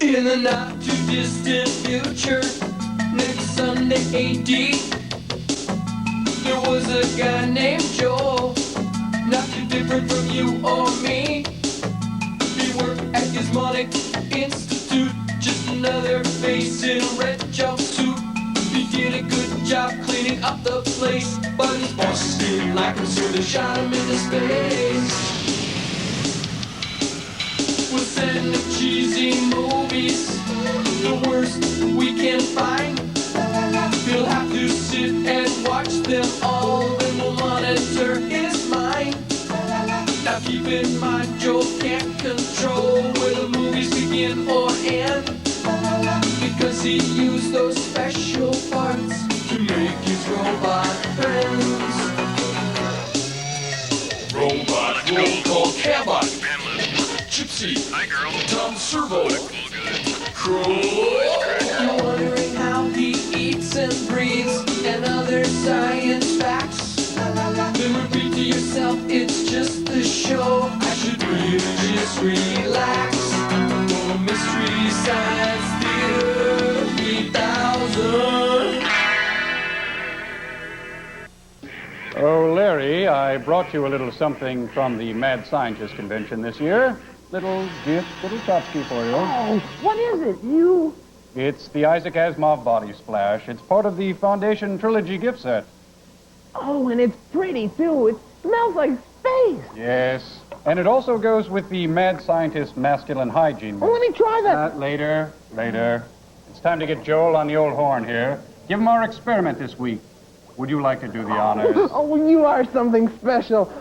In the not too distant future, next Sunday AD, there was a guy named Joel, not too different from you or me. He worked at Gizmonic Institute, just another face in a red jumpsuit. He did a good job cleaning up the place, but his bosses didn't like him, so they shot him into space. We'll send him cheesy movies, the worst we can find. He'll have to sit and watch them all, then we'll monitor his mind. Now keep in mind, Joel can't control where the movies begin or end, because he used those special parts to make his robot friends. Robot, roll call, Cabot, Gypsy, hi girl, Tom Servo, Crow. You're wondering how he eats and breathes and other science facts. Then repeat to yourself, it's just a show. I should really just relax. For Mystery Science Theater 3000. Oh, Larry, I brought you a little something from the Mad Scientist Convention this year. Little gift, little tchotchke for you. Oh, what is it? It's the Isaac Asimov Body Splash. It's part of the Foundation Trilogy gift set. Oh, and it's pretty, too. It smells like space. Yes. And it also goes with the Mad Scientist Masculine Hygiene. Oh, let me try that. Later. It's time to get Joel on the old horn here. Give him our experiment this week. Would you like to do the honors? Oh, you are something special.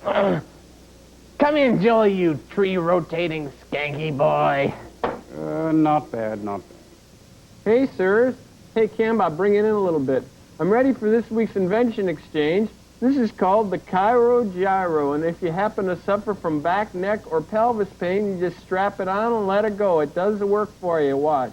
Come in, Joel, you tree-rotating skanky boy. Not bad. Hey, sirs. Hey, Cam, bring it in a little bit. I'm ready for this week's invention exchange. This is called the Cairo Gyro, and if you happen to suffer from back, neck, or pelvis pain, you just strap it on and let it go. It does the work for you. Watch.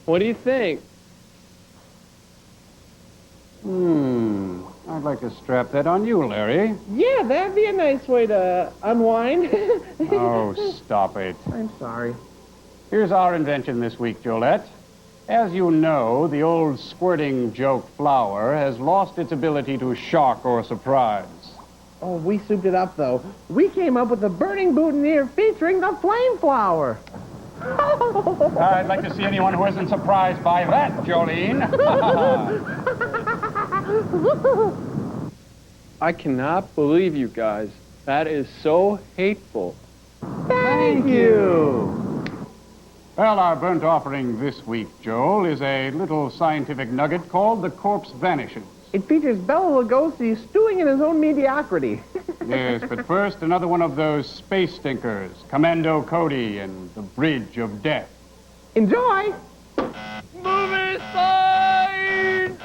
What do you think? I'd like to strap that on you, Larry. Yeah, that'd be a nice way to unwind. Oh, stop it. I'm sorry. Here's our invention this week, Jolette. As you know, the old squirting joke flower has lost its ability to shock or surprise. Oh, we souped it up, though. We came up with the burning boutonniere featuring the flame flower. I'd like to see anyone who isn't surprised by that, Jolene. I cannot believe you guys. That is so hateful. Thank you. Well, our burnt offering this week, Joel, is a little scientific nugget called the corpse vanishes. It features Bela Lugosi stewing in his own mediocrity. Yes, but first, another one of those space stinkers, Commando Cody and the Bridge of Death. Enjoy! Movie sign!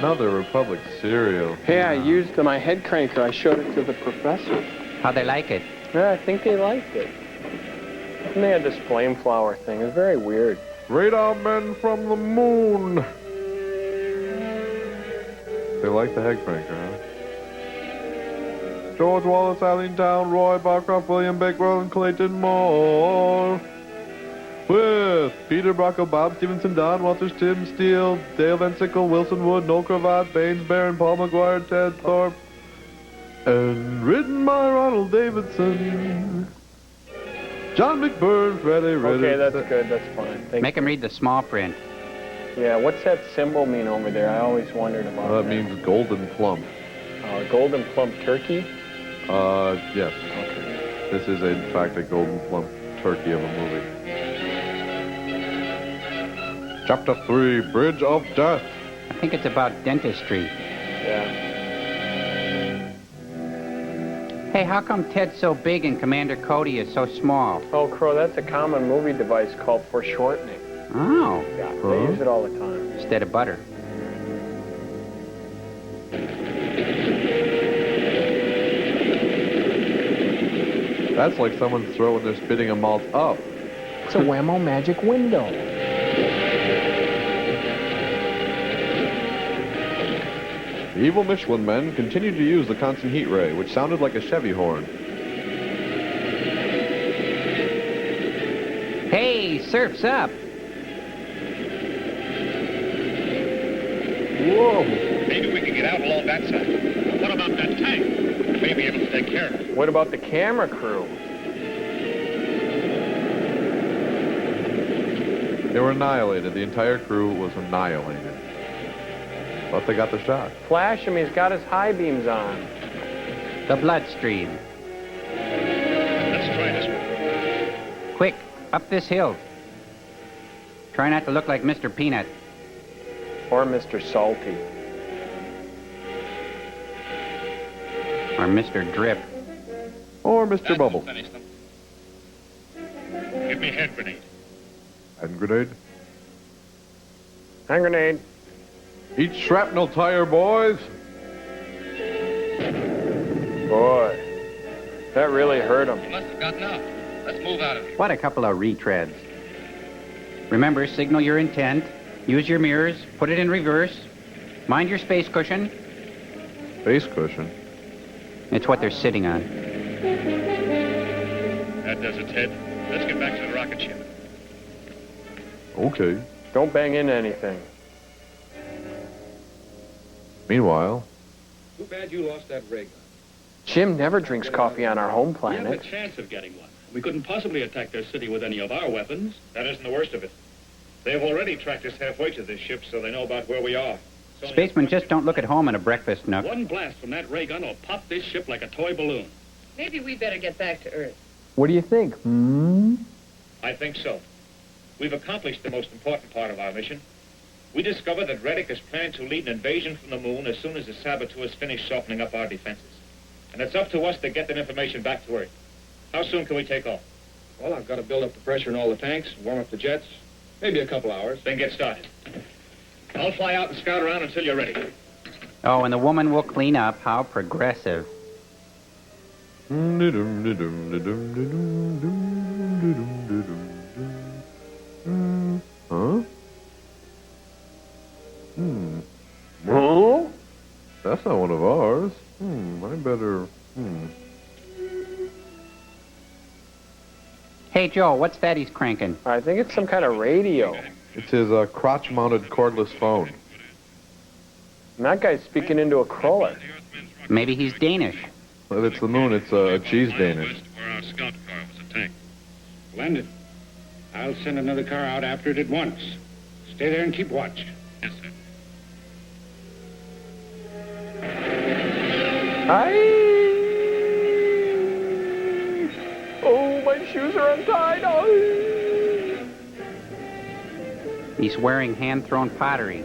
Another Republic cereal. Hey, I used my head cranker. I showed it to the professor. How'd they like it? Yeah, I think they liked it. And they had this flame flower thing. It was very weird. Radar men from the moon. They like the head cranker, huh? George Wallace, Allentown, Roy Barcroft, William Bakewell, and Clayton Moore. With Peter Brocco, Bob Stevenson, Don Walters, Tim Steele, Dale Van Sickle, Wilson Wood, Noel Cravat, Baines Barron, Paul McGuire, Ted Thorpe. And written by Ronald Davidson. John McBurn, Freddie Ritter. Okay, that's good. That's fine. Thank Make him read the small print. Yeah, what's that symbol mean over there? I always wondered about That means golden plump. Golden plump turkey? Yes. Okay. This is, in fact, a golden plump turkey of a movie. Chapter 3, Bridge of Death. I think it's about dentistry. Yeah. Hey, how come Ted's so big and Commander Cody is so small? Oh, Crow, that's a common movie device called foreshortening. Oh, Yeah, they use it all the time. instead of butter. That's like someone's throat when they're spitting a malt up. It's a Whammo magic window. The evil Michelin men continued to use the constant heat ray, which sounded like a Chevy horn. Hey, surf's up. Whoa! Maybe we can get out along that side. What about that tank? We may be able to take care of it. What about the camera crew? They were annihilated. The entire crew was annihilated. But they got the shot. Flash him, he's got his high beams on. The bloodstream. Let's try this one. Quick, up this hill. Try not to look like Mr. Peanut. Or Mr. Salty. Or Mr. Drip. Or Mr. That Bubble. will finish them. Give me a hand grenade. Hand grenade. Hand grenade. Eat shrapnel tire, boys. Boy, that really hurt him. You must have gotten out. Let's move out of here. What a couple of retreads. Remember, signal your intent. Use your mirrors. Put it in reverse. Mind your space cushion. Face cushion. It's what they're sitting on. That does it, Ted. Let's get back to the rocket ship. Okay. Don't bang into anything. Meanwhile, Too bad you lost that ray gun. Jim never drinks coffee on our home We have planet. a chance of getting one. We couldn't possibly attack their city with any of our weapons. That isn't the worst of it. They've already tracked us halfway to this ship, so they know about where we are. It's only Spacemen a- just don't look at home in a breakfast nook. One blast from that ray gun will pop this ship like a toy balloon. Maybe we better get back to Earth. What do you think? I think so. We've accomplished the most important part of our mission. We discovered that Reddick has planned to lead an invasion from the moon as soon as the saboteurs finish softening up our defenses. And it's up to us to get that information back to Earth. How soon can we take off? Well, I've got to build up the pressure in all the tanks, warm up the jets. Maybe a couple hours. Then get started. I'll fly out and scout around until you're ready. Oh, and the woman will clean up. How progressive. Huh? Oh? That's not one of ours. I better... Hey, Joe, what's that he's cranking? I think it's some kind of radio. It's his crotch-mounted cordless phone. And that guy's speaking into a crawler. Maybe he's Danish. If it's the moon, it's a cheese Danish. Where our scout car was attacked. Splendid. I'll send another car out after it at once. Stay there and keep watch. Yes, sir. Oh, my shoes are untied. Oh. He's wearing hand-thrown pottery.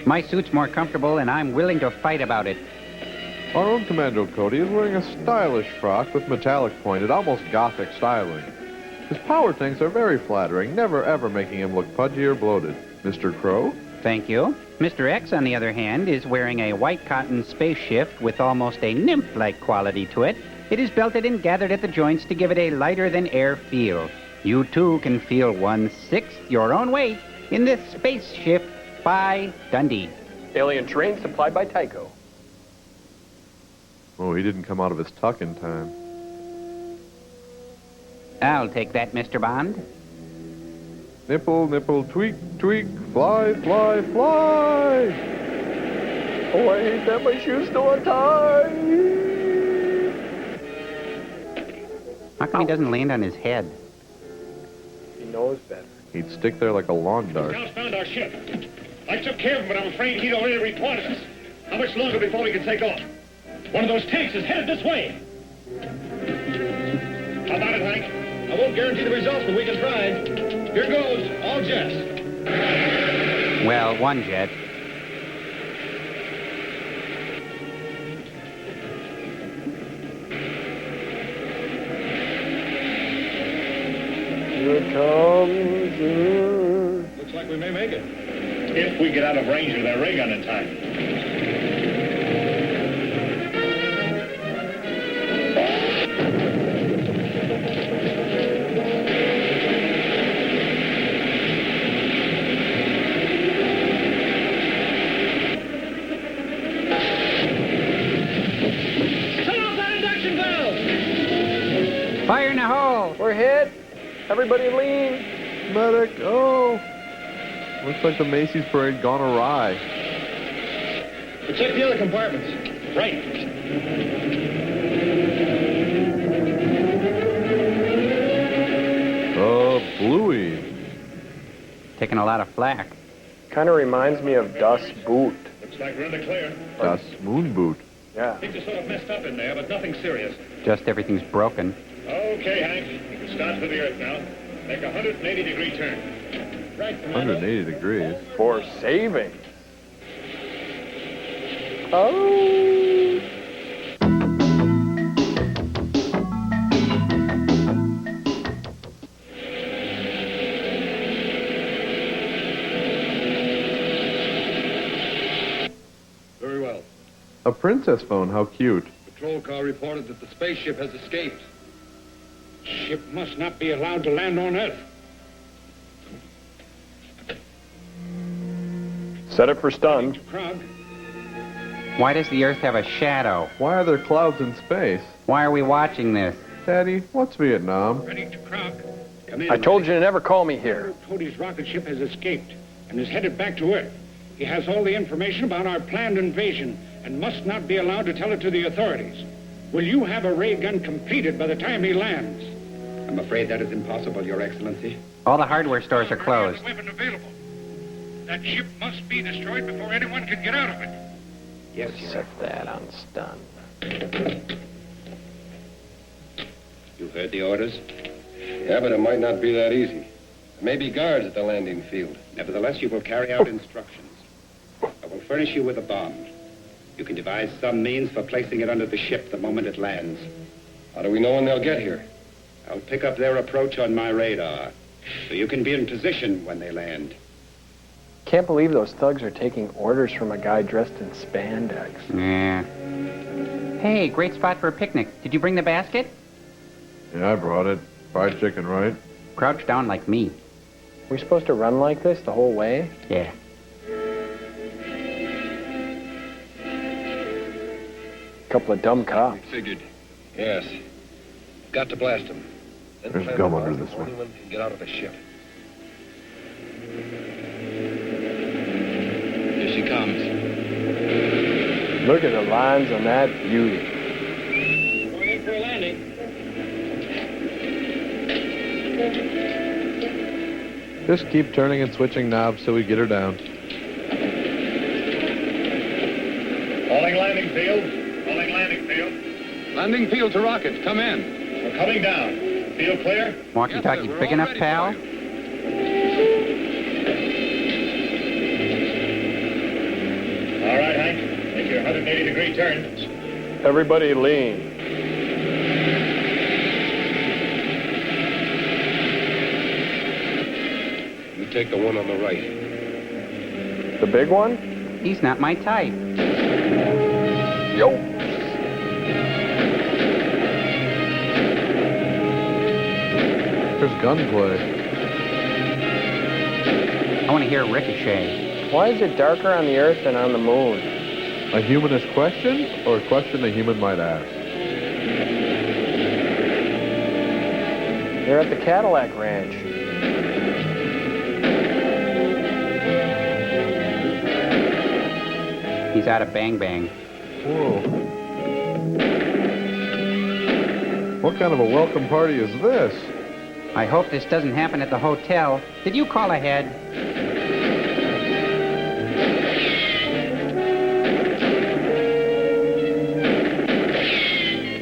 My suit's more comfortable, and I'm willing to fight about it. Our own Commando Cody is wearing a stylish frock with metallic pointed, almost gothic styling. His power tanks are very flattering, never ever making him look pudgy or bloated. Mr. Crow? Thank you. Mr. X, on the other hand, is wearing a white cotton space shift with almost a nymph-like quality to it. It is belted and gathered at the joints to give it a lighter-than-air feel. You, too, can feel 1/6 your own weight in this space shift by Dundee. Alien train supplied by Tycho. Oh, he didn't come out of his tuck in time. I'll take that, Mr. Bond. Nipple, nipple, tweak, tweak, fly, fly, fly! Oh, I hate that. My shoes still untied. How come he doesn't land on his head? He knows better. He'd stick there like a lawn dart. Scouts found our ship. I took care of him, but I'm afraid he'd already reported us. How much longer before we can take off? One of those tanks is headed this way. How about it, Hank? I won't guarantee the results, but we can try. Here goes, all jets. Well, one jet. Here it comes. Looks like we may make it. If we get out of range of their ray gun in time. Fire in the hole! We're hit. Everybody lean. Medic, oh. Looks like the Macy's parade gone awry. Check the other compartments. Right. Bluey. Taking a lot of flack. Kind of reminds me of Dust's boot. Looks like we're in the clear. Das Moon Boot. Yeah. Things are sort of messed up in there, but nothing serious. Just everything's broken. Okay, Hank. You can start for the Earth now. Make a 180-degree turn. Right, Commander. 180 degrees. For saving. Oh. Very well. A princess phone, how cute. Patrol car reported that the spaceship has escaped. Ship must not be allowed to land on Earth. Set it for stun. Krog, Why does the Earth have a shadow? Why are there clouds in space? Why are we watching this? Daddy, what's Vietnam? ready to Krog. Come in. I told you to never call me here. Cody's rocket ship has escaped and is headed back to Earth. He has all the information about our planned invasion and must not be allowed to tell it to the authorities. Will you have a ray gun completed by the time he lands? I'm afraid that is impossible, Your Excellency. All the hardware stores are closed. Weapon available. That ship must be destroyed before anyone can get out of it. Yes, Your Set that on stun. You heard the orders? Yeah, but it might not be that easy. There may be guards at the landing field. Nevertheless, you will carry out instructions. I will furnish you with a bomb. You can devise some means for placing it under the ship the moment it lands. How do we know when they'll get here? I'll pick up their approach on my radar, so you can be in position when they land. Can't believe those thugs are taking orders from a guy dressed in spandex. Yeah. Hey, great spot for a picnic. Did you bring the basket? Yeah, I brought it. Fried chicken, right? Crouch down like me. We supposed to run like this the whole way? Yeah. Couple of dumb cops. Figured. Yes. Got to blast him. Then There's plan gum on under this before one. anyone can get out of the ship. Here she comes. Look at the lines on that beauty. Going in for a landing. Just keep turning and switching knobs till we get her down. Calling landing field. Calling landing field. Landing field to rockets. Come in. We're coming down. Field clear? Walkie-talkie Yes, sir. We're big all enough, ready pal? for you. All right, Hank. Make your 180-degree turn. Everybody lean. You take the one on the right. The big one? He's not my type. Yo. There's gunplay. I want to hear Ricochet. Why is it darker on the Earth than on the moon? A humanist question, or a question a human might ask? They're at the Cadillac Ranch. He's out of Bang Bang. Whoa. What kind of a welcome party is this? I hope this doesn't happen at the hotel. Did you call ahead?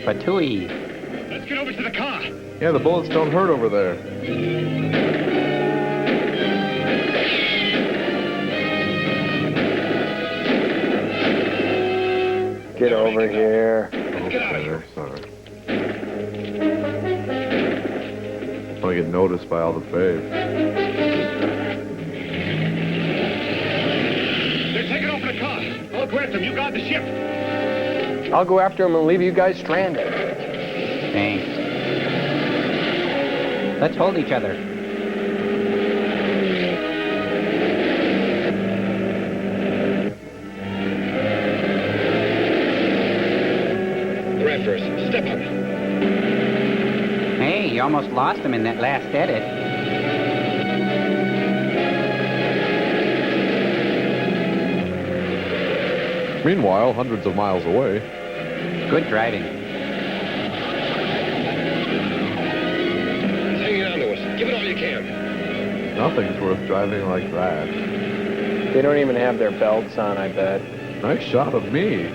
Patooey. Let's get over to the car. Yeah, the bullets don't hurt over there. Get over here. Okay, sorry. Oh, want to get noticed by all the faves. They're taking off in a car. I'll grant them. You guard the ship. I'll go after him and leave you guys stranded. Thanks. Let's hold each other. Right first. Step up. Hey, you almost lost him in that last edit. Meanwhile, hundreds of miles away. Good driving. He's hanging on to us. Give it all you can. Nothing's worth driving like that. They don't even have their belts on, I bet. Nice shot of me.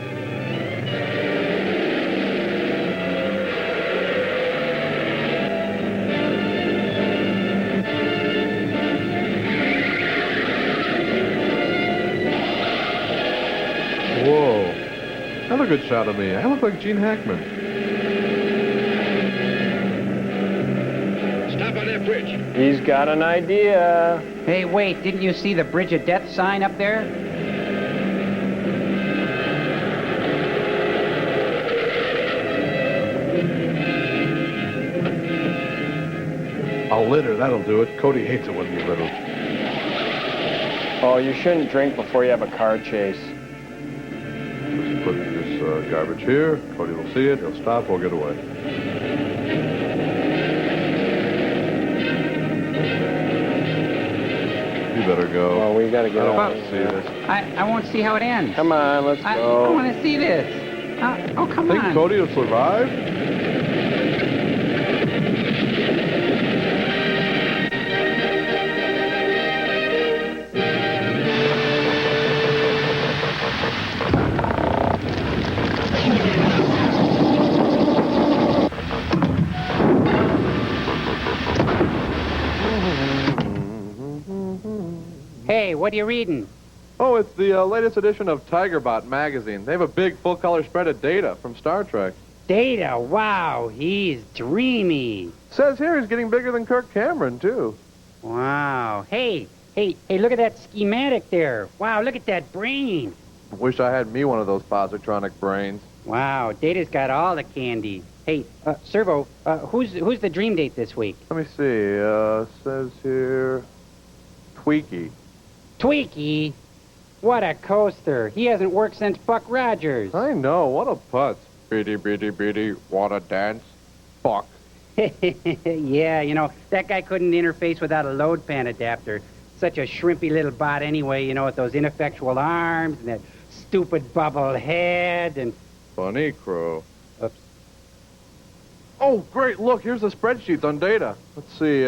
Whoa. Another good shot of me. I look like Gene Hackman. Stop on that bridge. He's got an idea. Hey, wait, didn't you see the Bridge of Death sign up there? I'll litter, that'll do it. Cody hates it when you litter. Oh, you shouldn't drink before you have a car chase. Just put this garbage here. Cody will see it. He'll stop. We'll get away. You better go. Well, we gotta get I on. want to see this. I won't see how it ends. Come on, let's I go. want to see this. Oh, come Think on. Cody will survive? Hey, what are you reading? Oh, it's the latest edition of Tigerbot magazine. They have a big full-color spread of Data from Star Trek. Data, wow, he's dreamy. Says here he's getting bigger than Kirk Cameron, too. Wow. Hey, look at that schematic there. Wow, look at that brain. Wish I had me one of those positronic brains. Wow, Data's got all the candy. Hey, Servo, who's the dream date this week? Let me see. Says here... Tweaky. Tweaky? What a coaster. He hasn't worked since Buck Rogers. I know, what a putz. Beady, beady, beady, wanna dance? Fuck. Yeah, you know, that guy couldn't interface without a load pan adapter. Such a shrimpy little bot anyway, you know, with those ineffectual arms and that stupid bubble head and... Funny crow. Oops. Oh, great, look, here's the spreadsheets on Data. Let's see,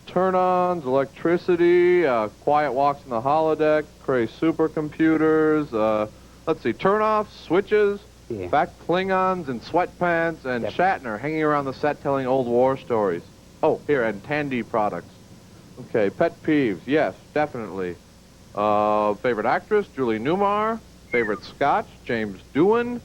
turn-ons, electricity, quiet walks in the holodeck, Cray supercomputers, let's see, turn-offs, switches, Yeah. fact Klingons in sweatpants, and Shatner hanging around the set telling old war stories. Oh, here, and Tandy products. Okay, pet peeves, yes, definitely. Favorite actress, Julie Newmar. Favorite scotch, James Doohan.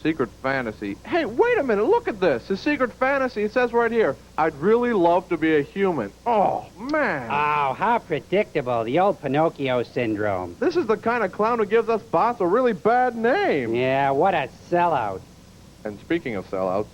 Secret fantasy. Hey, wait a minute, look at this. His secret fantasy, it says right here, I'd really love to be a human. Oh, man. Oh, how predictable. The old Pinocchio syndrome. This is the kind of clown who gives us bots a really bad name. Yeah, what a sellout. And speaking of sellouts,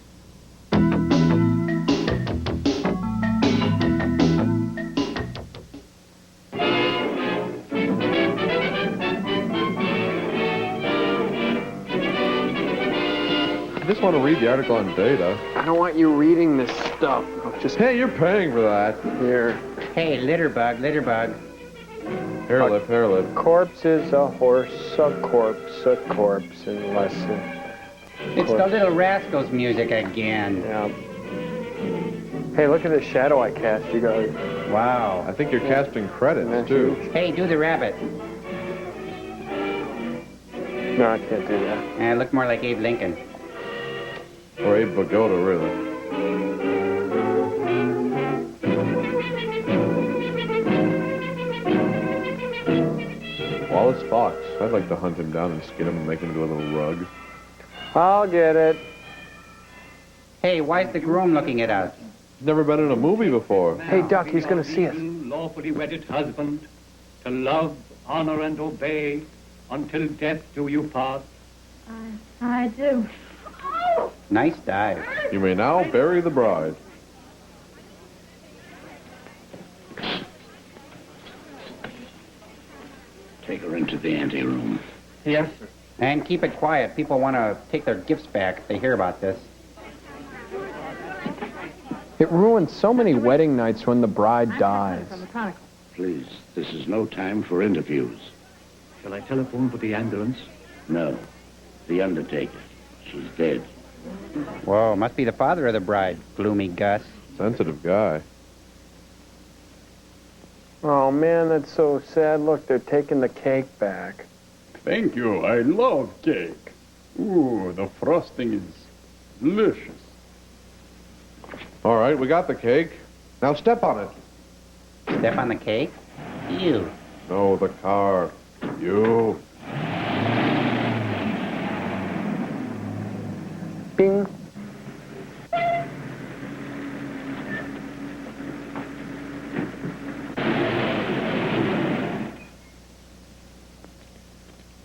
I just want to read the article on Data. I don't want you reading this stuff. Just Hey, you're paying for that. here. Hey, litterbug, litterbug. Hair lip, hair lip. Corpse is a horse, a corpse, unless It's the Little Rascals music again. yeah. Hey, look at the shadow I cast, you guys. Wow. I think you're casting credits, That's too. huge. Hey, do the rabbit. No, I can't do that. Look more like Abe Lincoln. Or Abe Vigoda, really. Wallace Fox. I'd like to hunt him down and skin him and make him into a little rug. I'll get it. Hey, why's the groom looking at us? Never been in a movie before. Hey, Duck, he's gonna see us. Lawfully wedded husband, to love, honor, and obey, until death do you part. I do. Nice dive. You may now bury the bride. Take her into the anteroom. Yes, sir. And keep it quiet. People want to take their gifts back if they hear about this. It ruins so many wedding nights when the bride dies. Please, this is no time for interviews. Shall I telephone for the ambulance? No. The undertaker. She's dead. Whoa, must be the father of the bride, gloomy Gus. Sensitive guy. Oh, man, that's so sad. Look, they're taking the cake back. Thank you. I love cake. Ooh, the frosting is delicious. All right, we got the cake. Now step on it. Step on the cake? You. No, the car. You. Bing.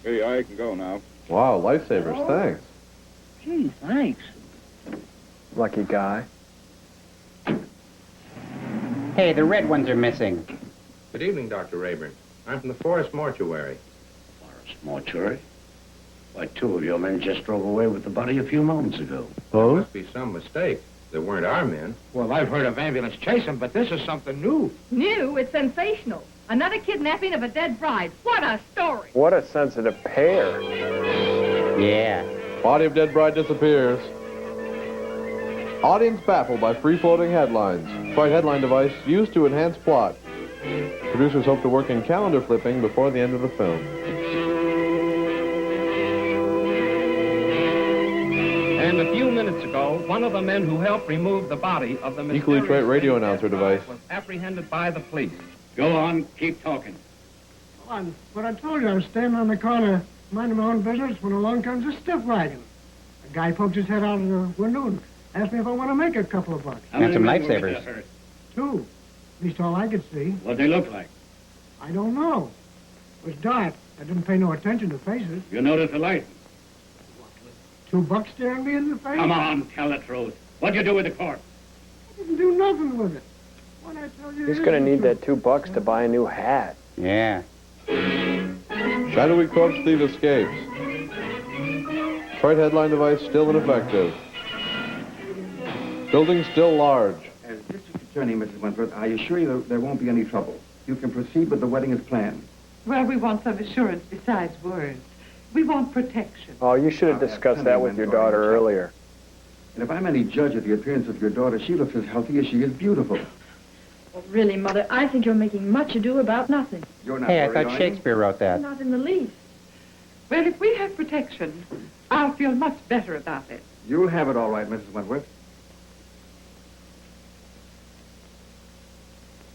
Hey, I can go now. Wow, lifesavers, thanks. Gee, thanks. Lucky guy. Hey, the red ones are missing. Good evening, Dr. Rayburn. I'm from the Forest Mortuary. Forest Mortuary? Why, two of your men just drove away with the body a few moments ago. There must be some mistake. They weren't our men. Well, I've heard of ambulance chasing, but this is something new. New? It's sensational. Another kidnapping of a dead bride. What a story. What a sensitive pair. Yeah. Body of dead bride disappears. Audience baffled by free-floating headlines. Fright headline device used to enhance plot. Producers hope to work in calendar flipping before the end of the film. And a few minutes ago, one of the men who helped remove the body of the Equally trait radio announcer device. was apprehended by the police. Go on, keep talking. But I told you I was standing on the corner, minding my own business, when along comes a stiff wagon. A guy pokes his head out of the window and asked me if I want to make a couple of bucks. And some lifesavers. Two. At least all I could see. What'd they look like? I don't know. It was dark. I didn't pay no attention to faces. You noticed the light? $2 staring me in the face? Come on, tell the truth. What'd you do with the corpse? I didn't do nothing with it. What I tell you He's is gonna the need truth. that $2 to buy a new hat. Yeah. Shadowy corpse thief escapes. Fright headline device still ineffective. Building still large. As District Attorney, Mrs. Wentworth, I assure you there won't be any trouble. You can proceed with the wedding as planned. Well, we want some assurance besides words. We want protection. Oh, you should have discussed that with your daughter earlier. And if I'm any judge of the appearance of your daughter, she looks as healthy as she is beautiful. Well, really, Mother, I think you're making much ado about nothing. You're not Hey, I worried, thought are you? Shakespeare wrote that. Not in the least. Well, if we have protection, I'll feel much better about it. You'll have it all right, Mrs. Wentworth.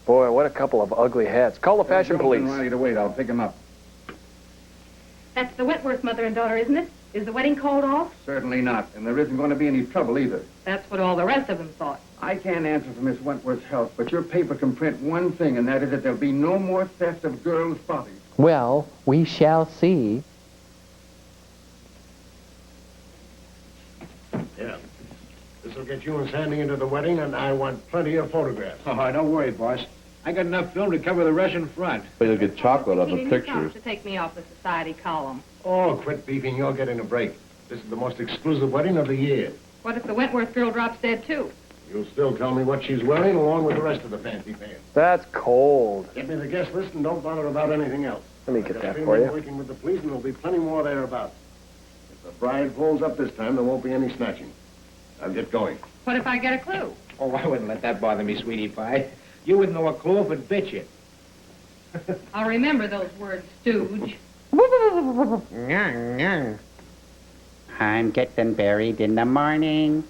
Boy, what a couple of ugly hats. Call the fashion police. Riley to wait. I'll pick him up. That's the Wentworth mother and daughter, isn't it? Is the wedding called off? Certainly not. And there isn't going to be any trouble either. That's what all the rest of them thought. I can't answer for Miss Wentworth's health, but your paper can print one thing, and that is that there'll be no more theft of girls' bodies. Well, we shall see. Yeah. This'll get you and Sandy into the wedding, and I want plenty of photographs. Oh, don't worry, boss. I got enough film to cover the Russian front. But you'll get chocolate on the Feeling pictures. to take me off the society column. Oh, quit beefing. You're getting a break. This is the most exclusive wedding of the year. What if the Wentworth girl drops dead, too? You'll still tell me what she's wearing, along with the rest of the fancy pants. That's cold. Get me the guest list and don't bother about anything else. Let me I get got that a for feeling you. Working with the police, and there'll be plenty more thereabouts. If the bride pulls up this time, there won't be any snatching. I'll get going. What if I get a clue? Oh, I wouldn't let that bother me, sweetie pie. You wouldn't know a clue if it bit you. I'll remember those words, stooge. I'm getting buried in the morning.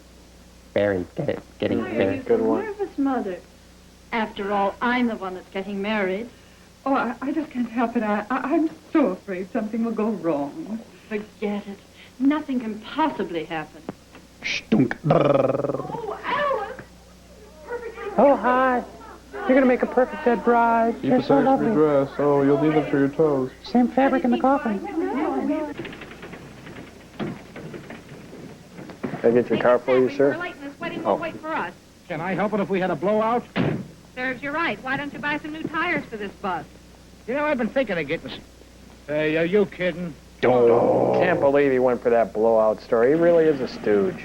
Buried, get it? Getting Why are buried. you so nervous, Mother? After all, I'm the one that's getting married. Oh, I just can't help it. I'm so afraid something will go wrong. Forget it. Nothing can possibly happen. Stunk. Oh, Alice! You're gonna make a perfect dead bride. Keep You're the so tags for lovely. your dress. Oh, you'll need them for your toes. Same fabric in the coffin. Can I get your car for you, sir? We're late and this wedding Oh. won't wait for us. Can I help it if we had a blowout? Serves you right. Why don't you buy some new tires for this bus? You know, I've been thinking of getting... Hey, are you kidding? Can't believe he went for that blowout story. He really is a stooge.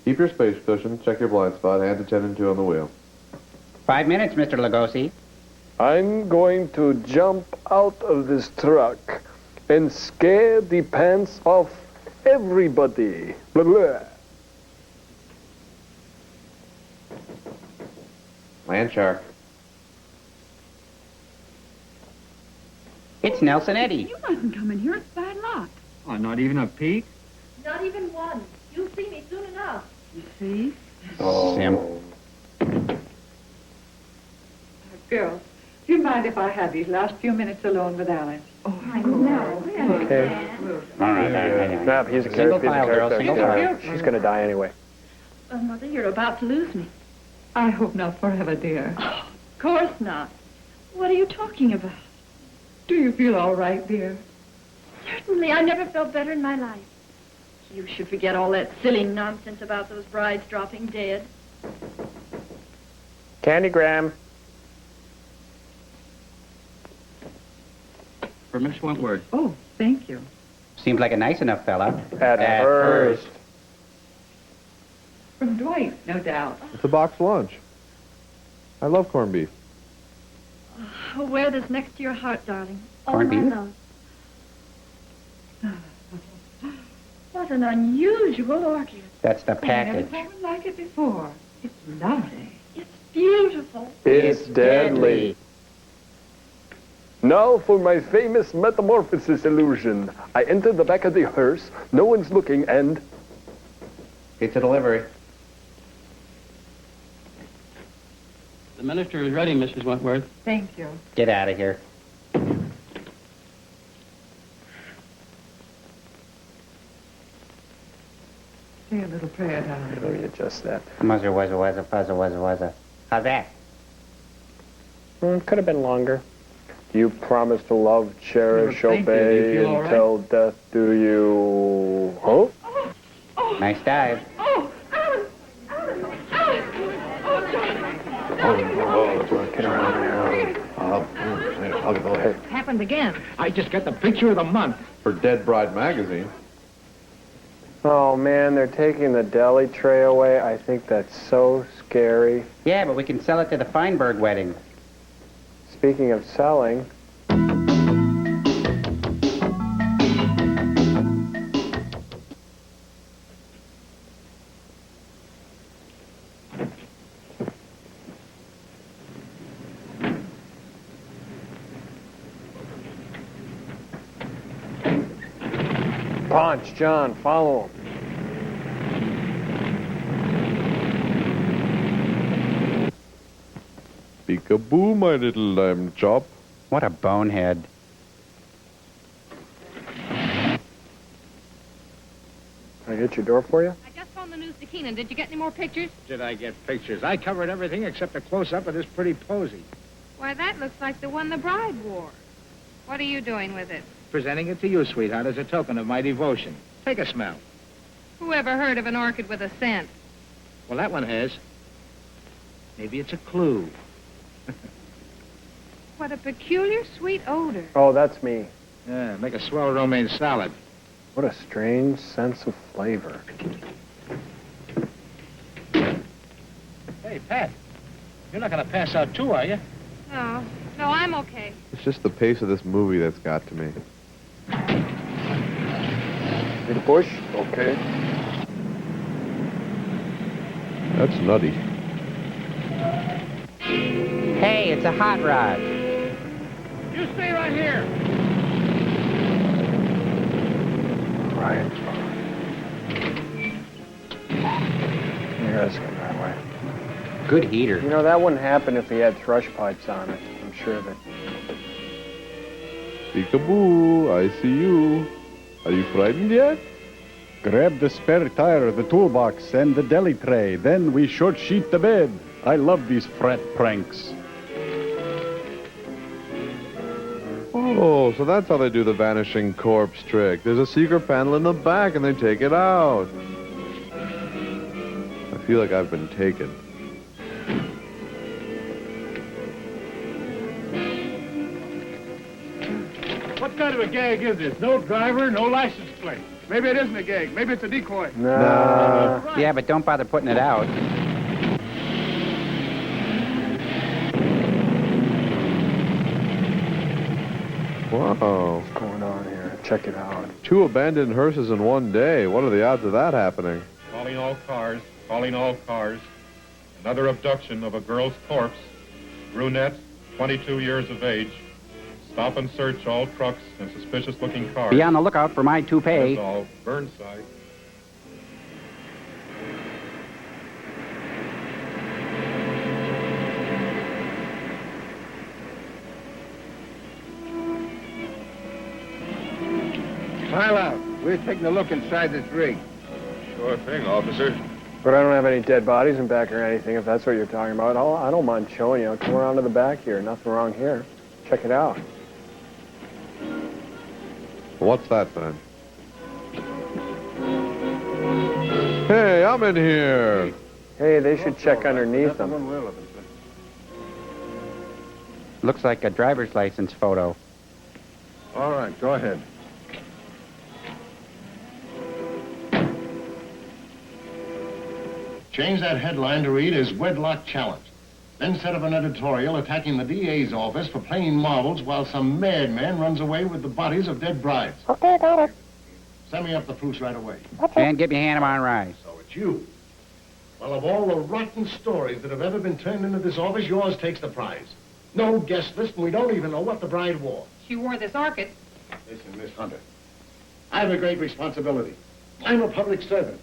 Keep your space cushion, check your blind spot, hands at 10 and 2 on the wheel. 5 minutes, Mr. Lugosi. I'm going to jump out of this truck and scare the pants off everybody. Blah, blah. Land shark. It's Nelson Eddy. You mustn't come in here. It's bad luck. Oh, not even a peek? Not even one. You'll see me soon enough. You see? Oh. Sim. Girls, do you mind if I have these last few minutes alone with Alice? Oh, No. Okay. All right. Map, he's a Single piece of file, girl, character. single file. She's gonna die anyway. Oh, Mother, you're about to lose me. I hope not forever, dear. Of course not. What are you talking about? Do you feel all right, dear? Certainly, I never felt better in my life. You should forget all that silly nonsense about those brides dropping dead. Candygram. For Miss Wentworth. Oh, thank you. Seems like a nice enough fella. At first. From Dwight, no doubt. It's a box lunch. I love corned beef. Oh, wear this next to your heart, darling. Corned my beef? love. What an unusual orchid. That's the I never package. saw one like it before. It's lovely. It's beautiful. It's deadly. Now for my famous metamorphosis illusion. I enter the back of the hearse, no one's looking, and... It's a delivery. The minister is ready, Mrs. Wentworth. Thank you. Get out of here. Say a little prayer, darling. Let me adjust that. Muzzer, wuzzer, wuzzer, fuzzer, wuzzer, wuzzer. How's that? Could have been longer. You promise to love, cherish, Thank you. obey, Do you feel all right? until death do you... Oh? Nice dive. Oh, Alan! Alan! Alan! Oh, darling! Get around here. I'll get the letter. Happened again. I just got the picture of the month. For Dead Bride magazine. Oh, man, they're taking the deli tray away. I think that's so scary. Yeah, but we can sell it to the Feinberg wedding. Speaking of selling... Punch, John, follow him. Peekaboo, my little lamb chop. What a bonehead. Can I get your door for you? I just phoned the news to Keenan. Did you get any more pictures? Did I get pictures? I covered everything except a close-up of this pretty posy. Why, that looks like the one the bride wore. What are you doing with it? Presenting it to you, sweetheart, as a token of my devotion. Take a smell. Whoever heard of an orchid with a scent? Well, that one has. Maybe it's a clue. What a peculiar sweet odor. Oh, that's me. Yeah, make a swell romaine salad. What a strange sense of flavor. Hey, Pat, you're not going to pass out too, are you? No, I'm okay. It's just the pace of this movie that's got to me. Need a push? Okay. That's nutty. Hey, it's a hot rod. You stay right here. Right. Yes, that way. Good heater. You know, that wouldn't happen if he had thrush pipes on it. I'm sure of it. Peekaboo, I see you. Are you frightened yet? Grab the spare tire, the toolbox, and the deli tray. Then we short sheet the bed. I love these frat pranks. Oh, so that's how they do the vanishing corpse trick. There's a secret panel in the back, and they take it out. I feel like I've been taken. What kind of a gag is this? No driver, no license plate. Maybe it isn't a gag. Maybe it's a decoy. No. Yeah, but don't bother putting it out. Wow. What's going on here? Check it out. 2 abandoned hearses in one day. What are the odds of that happening? Calling all cars, calling all cars. Another abduction of a girl's corpse. Brunette, 22 years of age. Stop and search all trucks and suspicious-looking cars. Be on the lookout for my toupee. That's all. Burnside. Pile out. We're taking a look inside this rig. Sure thing, officer. But I don't have any dead bodies in back or anything, if that's what you're talking about. I don't mind showing you. Come around to the back here. Nothing wrong here. Check it out. What's that, then? Hey, I'm in here. Hey, they should check underneath them. Looks like a driver's license photo. All right, go ahead. Change that headline to read as Wedlock Challenge. Then set up an editorial attacking the DA's office for playing marbles while some madman runs away with the bodies of dead brides. Okay, got it. Send me up the proofs right away. And get your hand on rise. So it's you. Well, of all the rotten stories that have ever been turned into this office, yours takes the prize. No guest list, and we don't even know what the bride wore. She wore this orchid. Listen, Miss Hunter, I have a great responsibility. I'm a public servant.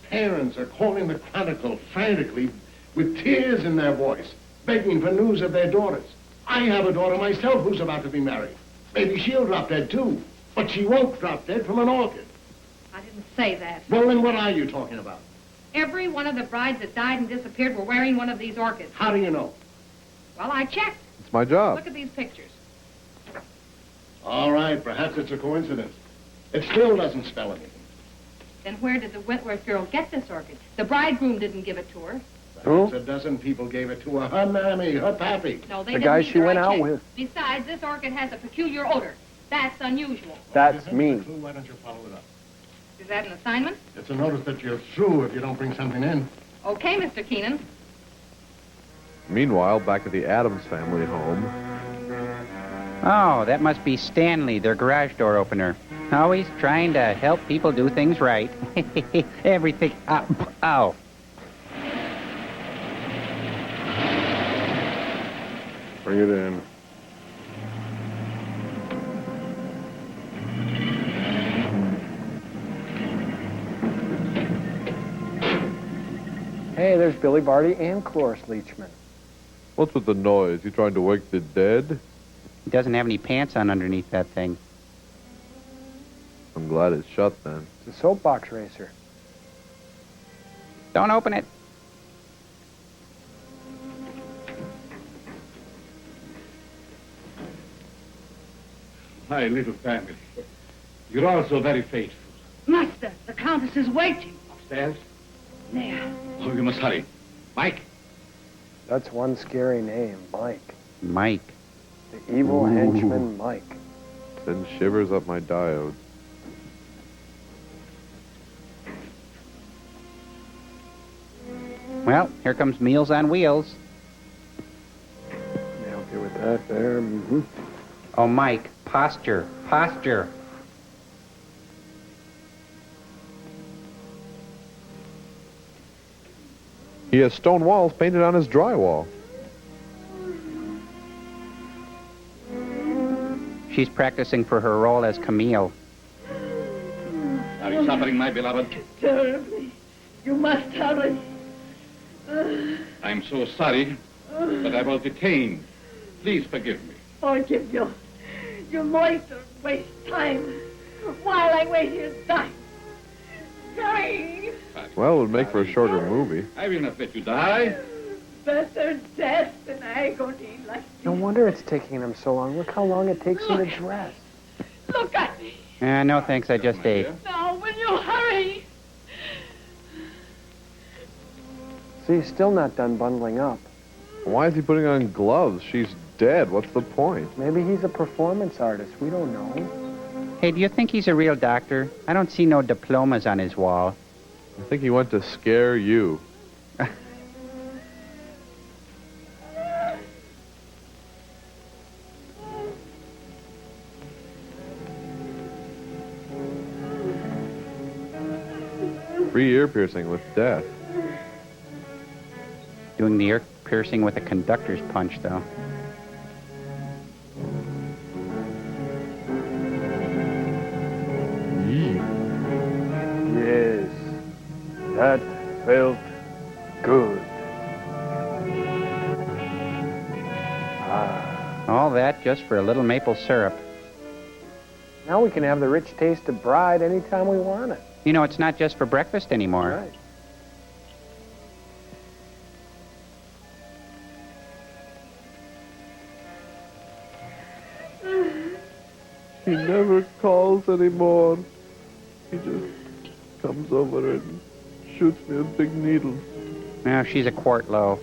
Parents are calling the Chronicle frantically with tears in their voice, begging for news of their daughters. I have a daughter myself who's about to be married. Maybe she'll drop dead, too. But she won't drop dead from an orchid. I didn't say that. Well, then what are you talking about? Every one of the brides that died and disappeared were wearing one of these orchids. How do you know? Well, I checked. It's my job. Look at these pictures. All right, perhaps it's a coincidence. It still doesn't spell anything. Then where did the Wentworth girl get this orchid? The bridegroom didn't give it to her. Perhaps a dozen people gave it to her. Her mammy, her pappy. No, they The didn't guy either. she went I out checked. with. Besides, this orchid has a peculiar odor. That's unusual. That's mean. Why don't you follow it up? Is that an assignment? It's a notice that you're through if you don't bring something in. Okay, Mr. Keenan. Meanwhile, back at the Addams family home. Oh, that must be Stanley, their garage door opener. Always trying to help people do things right. Everything. Ow. Bring it in. Hey, there's Billy Barty and Cloris Leachman. What's with the noise? You trying to wake the dead? He doesn't have any pants on underneath that thing. I'm glad it's shut then. It's a soapbox racer. Don't open it. My little family. You're all so very faithful. Master, the Countess is waiting. Upstairs? There. Oh, you must hurry. Mike? That's one scary name, Mike. Mike. The evil henchman, Mike. Sends shivers up my diode. Well, here comes Meals on Wheels. Let me help you with that there. Mm-hmm. Oh, Mike, posture. He has stone walls painted on his drywall. She's practicing for her role as Camille. Are you suffering, my beloved? Terribly. You must hurry. I'm so sorry, but I was detained. Please forgive me. Forgive you. You loiter, waste time. While I wait here, die. dying. Well, it would make for a shorter movie. I will not let you die. Better death than agony like No wonder it's taking him so long. Look how long it takes him to dress. Look at me. No, thanks. I just ate. Now, will you hurry? So he's still not done bundling up. Why is he putting on gloves? She's dead. What's the point? Maybe he's a performance artist. We don't know. Hey, do you think he's a real doctor? I don't see no diplomas on his wall. I think he went to scare you. Free ear piercing with death. Doing the ear piercing with a conductor's punch, though. Yes, that felt good. All that just for a little maple syrup. Now we can have the rich taste of bride anytime we want it. You know, it's not just for breakfast anymore. Right. He never calls anymore. He just comes over and shoots me with big needles. Now, she's a quart low.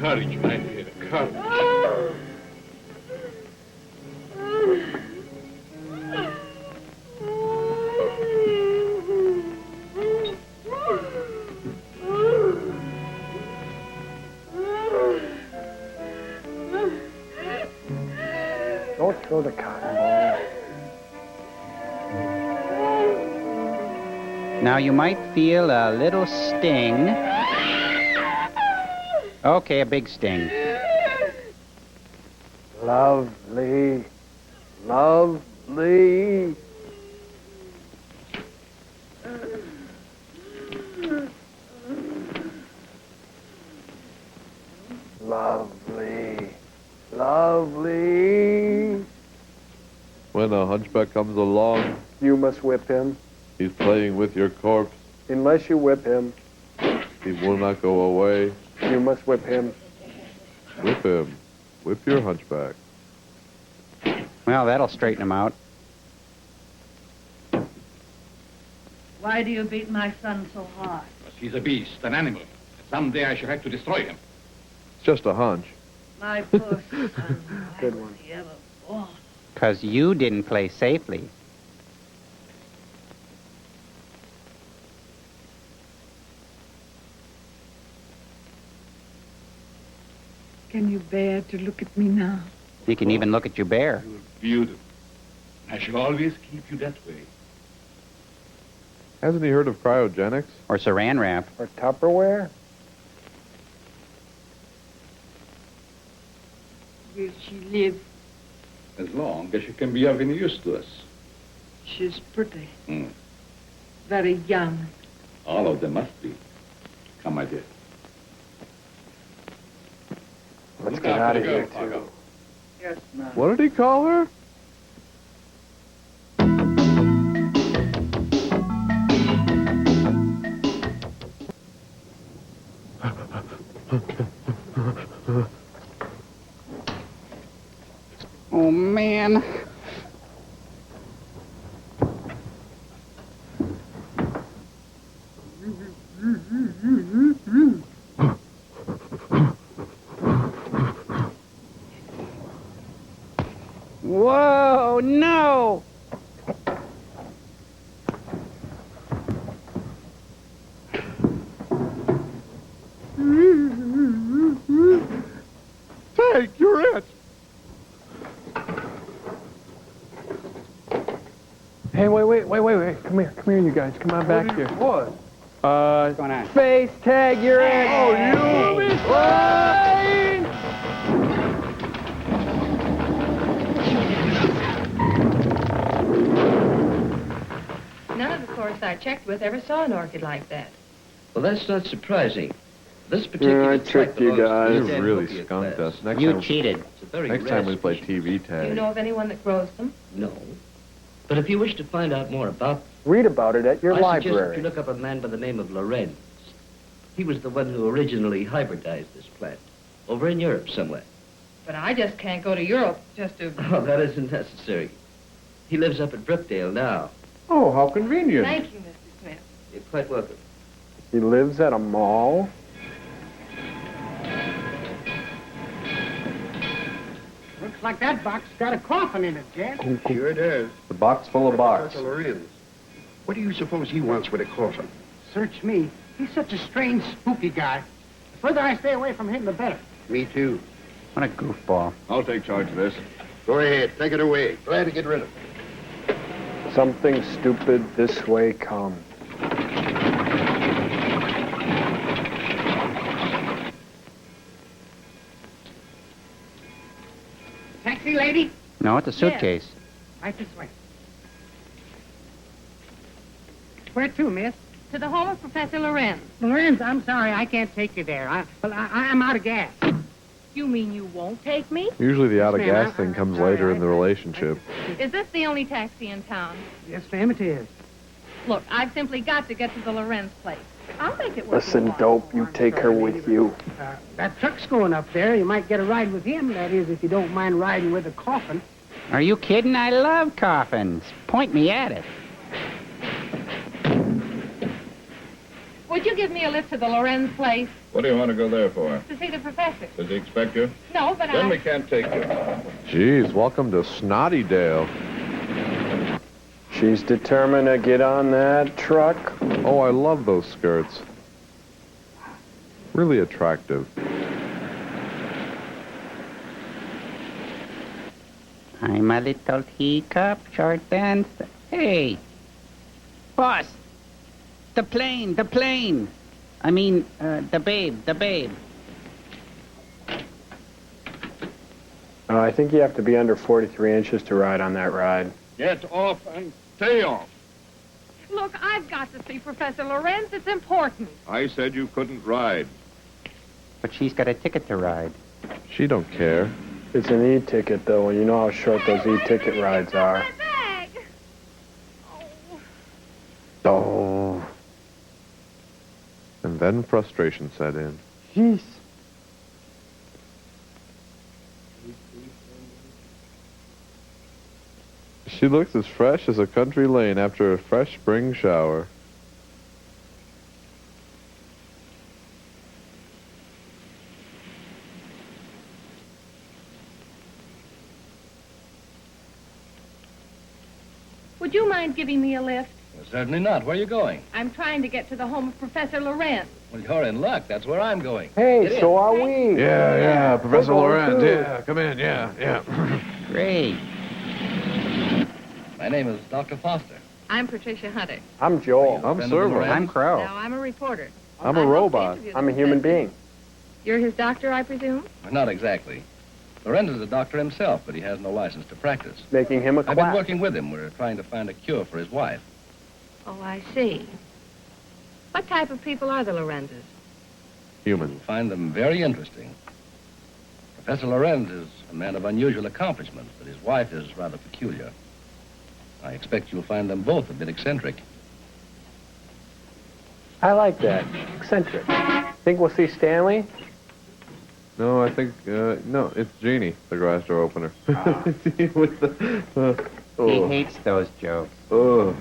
Courage, my dear, courage. Don't throw the cotton ball. Now, you might feel a little sting. Okay, a big sting. Lovely. Lovely. Lovely. Lovely. When a hunchback comes along, You must whip him. he's playing with your corpse. Unless you whip him, He will not go away. you must whip him. Whip him. Whip your hunchback. Well, that'll straighten him out. Why do you beat my son so hard? He's a beast, an animal. Someday I shall have to destroy him. It's just a hunch. My poor son. Good one. He ever born. 'Cause you didn't play safely. Can you bear to look at me now? You can even look at your bear. Beautiful. I shall always keep you that way. Hasn't he heard of cryogenics? Or saran wrap. Or Tupperware? Will she live? As long as she can be of any use to us. She's pretty. Mm. Very young. All of them must be. Come, my dear. Let's get out of here, too. Yes, ma'am. What did he call her? Oh, man. Whoa, no! Hey, you're it! Hey, wait. Come here, you guys. Come on back here. What? What's going on? Face tag, you're in. Oh, you! None of the courts I checked with ever saw an orchid like that. Well, that's not surprising. This particular I tricked you guys. You really Opiate skunked class. us. Next You time, cheated. It's a very next rare time we play species. TV Do tag. you know of anyone that grows them? No. But if you wish to find out more about Read about it at your I suggest that library. you look up a man by the name of Lorenz. He was the one who originally hybridized this plant. Over in Europe somewhere. But I just can't go to Europe just to... Oh, that isn't necessary. He lives up at Brookdale now. Oh, how convenient. Thank you, Mr. Smith. You're quite welcome. He lives at a mall? Looks like that box got a coffin in it, Jack. Sure it is. The box full of box. Professor Lorenz. What do you suppose he wants with a coffin? Search me. He's such a strange, spooky guy. The further I stay away from him, the better. Me too. What a goofball. I'll take charge of this. Go ahead, take it away. Glad to get rid of it. Something stupid this way comes. Taxi lady? No, it's a suitcase. Right this way. Where to, miss? To the home of Professor Lorenz. Lorenz, I'm sorry, I can't take you there. I'm out of gas. You mean you won't take me? Usually the out of Yes, ma'am, gas thing comes sorry, later in the relationship. Is this the only taxi in town? Yes, ma'am, it is. Look, I've simply got to get to the Lorenz place. I'll make it worth Listen, your while. dope, you take her with you. That truck's going up there. You might get a ride with him, that is, if you don't mind riding with a coffin. Are you kidding? I love coffins. Point me at it. Would you give me a lift to the Lorenz place What do you want to go there for? to see the professor? Does he expect you? No, but Then we can't take you. Jeez, welcome to Snottydale. She's determined to get on that truck. Oh, I love those skirts. Really attractive. I'm a little teacup, short dancer. Hey, boss. The plane, the plane. I mean, the babe, the babe. I think you have to be under 43 inches to ride on that ride. Get off and stay off. Look, I've got to see Professor Lorenz. It's important. I said you couldn't ride. But she's got a ticket to ride. She don't care. It's an e-ticket, though, and you know how short those e-ticket rides are. Bag. Oh. And then frustration set in. Jeez. She looks as fresh as a country lane after a fresh spring shower. Would you mind giving me a lift? Well, certainly not. Where are you going? I'm trying to get to the home of Professor Lorenz. Well, you're in luck. That's where I'm going. Hey, Get so in. are we. Yeah, Professor We're going Lorenz. too. Yeah, come in, yeah. Great. My name is Dr. Foster. I'm Patricia Hunter. I'm Joel. I'm Friend of Servo. Lorenz? I'm Crow. Now, I'm a reporter. I'm a I hope to robot. interview the I'm a human professor. being. You're his doctor, I presume? Not exactly. Lorenz is a doctor himself, but he has no license to practice. Making him a I've been quack. working with him. We're trying to find a cure for his wife. Oh, I see. What type of people are the Lorenzes? Human. You'll find them very interesting. Professor Lorenz is a man of unusual accomplishments, but his wife is rather peculiar. I expect you'll find them both a bit eccentric. I like that. Eccentric. Think we'll see Stanley? No, I think, no, it's Jeannie, the garage door opener. With the, He hates those jokes. Oh.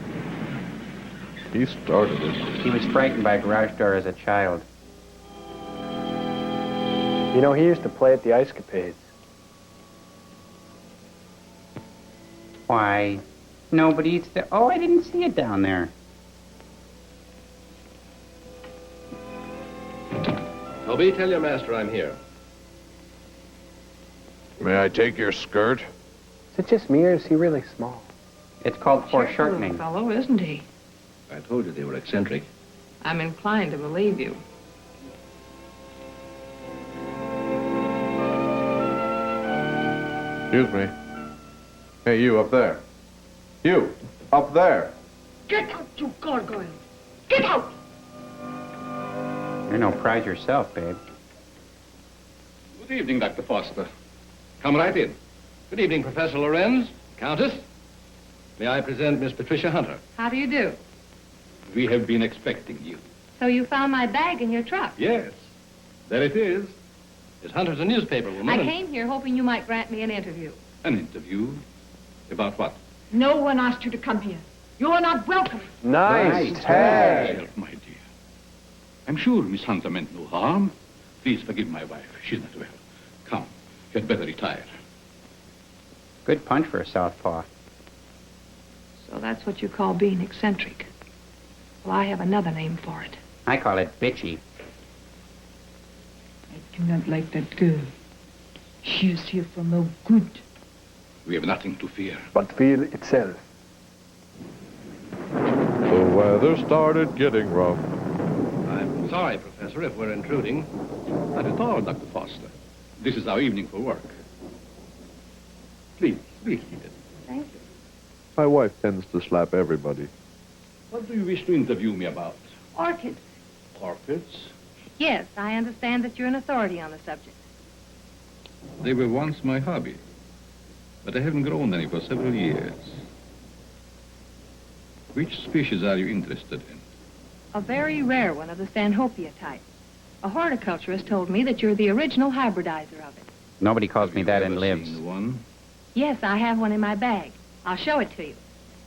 He started it. He was frightened by a garage door as a child. You know, he used to play at the Ice Capades. Why? Nobody's there. Oh, I didn't see it down there. Toby, tell your master I'm here. May I take your skirt? Is it just me, or is he really small? It's called foreshortening. Fellow, isn't he? I told you they were eccentric. I'm inclined to believe you. Excuse me. Hey, you up there. You, up there. Get out, you gargoyle! Get out! You're no prize yourself, babe. Good evening, Dr. Foster. Come right in. Good evening, Professor Lorenz, Countess. May I present Miss Patricia Hunter? How do you do? We have been expecting you. So you found my bag in your truck? Yes. There it is. Miss Hunter's a newspaper woman. I came here hoping you might grant me an interview. An interview? About what? No one asked you to come here. You are not welcome. Nice tag. Well, my dear. I'm sure Miss Hunter meant no harm. Please forgive my wife. She's not well. Come. You'd better retire. Good punch for a southpaw. So that's what you call being eccentric. Well, I have another name for it. I call it bitchy. I do not like that girl. She is here for no good. We have nothing to fear. But fear itself. The weather started getting rough. I'm sorry, Professor, if we're intruding. Not at all, Dr. Foster. This is our evening for work. Please, be seated. Thank you. My wife tends to slap everybody. What do you wish to interview me about? Orchids. Orchids? Yes, I understand that you're an authority on the subject. They were once my hobby, but I haven't grown any for several years. Which species are you interested in? A very rare one of the Stanhopea type. A horticulturist told me that you're the original hybridizer of it. Nobody calls me that and lives. Seen one? Yes, I have one in my bag. I'll show it to you.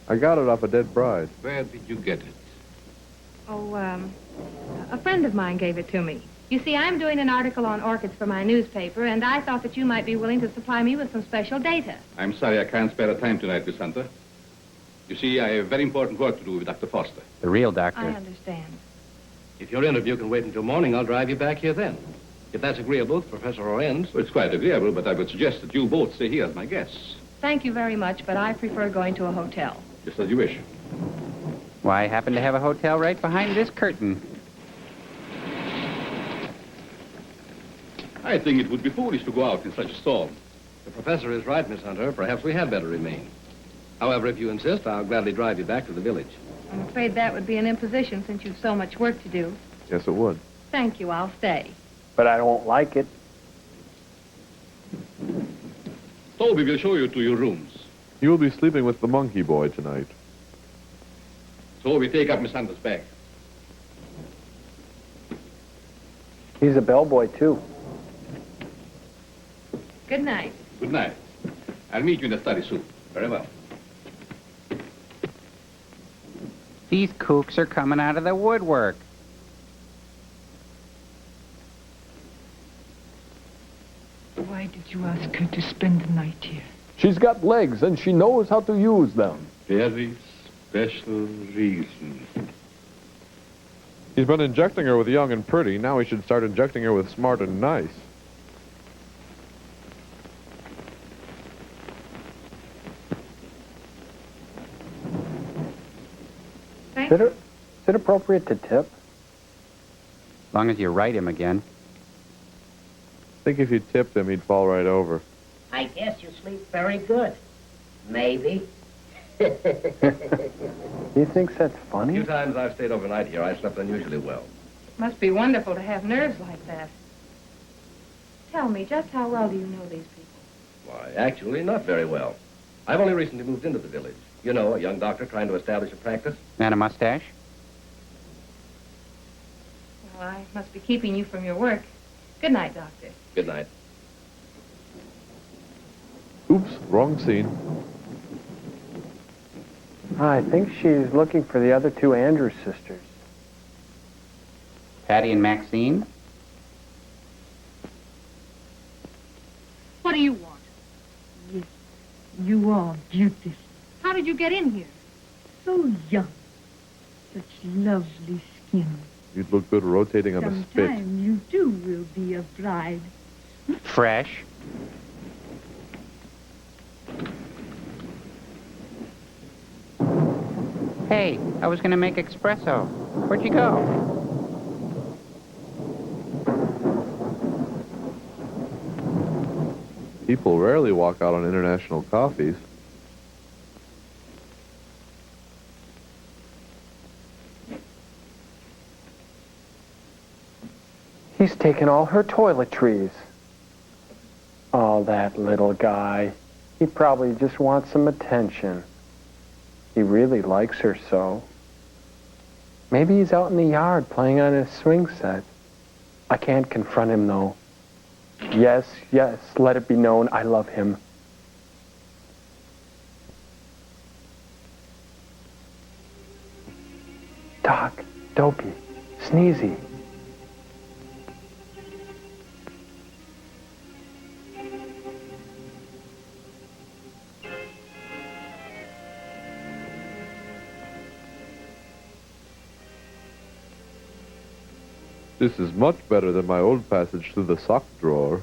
I got it off a dead bride. Where did you get it? Oh, a friend of mine gave it to me. You see, I'm doing an article on orchids for my newspaper, and I thought that you might be willing to supply me with some special data. I'm sorry I can't spare the time tonight, Miss Hunter. You see, I have very important work to do with Dr. Foster. The real doctor. I understand. If your interview can wait until morning, I'll drive you back here then. If that's agreeable to Professor Lorenz. Well, it's quite agreeable, but I would suggest that you both stay here as my guests. Thank you very much, but I prefer going to a hotel. Just as you wish. Why, I happen to have a hotel right behind this curtain. I think it would be foolish to go out in such a storm. The professor is right, Miss Hunter. Perhaps we had better remain. However, if you insist, I'll gladly drive you back to the village. I'm afraid that would be an imposition since you've so much work to do. Yes, it would. Thank you, I'll stay. But I don't like it. Toby will show you to your rooms. You will be sleeping with the monkey boy tonight. So we take up Miss Hunter's bag. He's a bellboy, too. Good night. Good night. I'll meet you in the study soon. Very well. These kooks are coming out of the woodwork. Why did you ask her to spend the night here? She's got legs, and she knows how to use them. Very special reason. He's been injecting her with young and pretty. Now he should start injecting her with smart and nice. Is it appropriate to tip? As long as you write him again. I think if you tipped him, he'd fall right over. I guess you sleep very good. Maybe. He thinks that's A funny? few times I've stayed overnight here, I slept unusually well. Must be wonderful to have nerves like that. Tell me, just how well do you know these people? Why, actually, not very well. I've only recently moved into the village. You know, a young doctor trying to establish a practice. And a mustache? Well, I must be keeping you from your work. Good night, Doctor. Good night. Oops, wrong scene. I think she's looking for the other two Andrews sisters. Patty and Maxine? What do you want? Yes, you are beautiful. How did you get in here? So young. Such lovely skin. You'd look good rotating on a spit. Sometime you too will be a bride. Fresh. Hey, I was going to make espresso. Where'd you go? People rarely walk out on international coffees. He's taken all her toiletries. Oh, that little guy. He probably just wants some attention. He really likes her so. Maybe he's out in the yard playing on his swing set. I can't confront him, though. Yes, yes, let it be known I love him. Doc, Dopey, Sneezy. This is much better than my old passage through the sock drawer.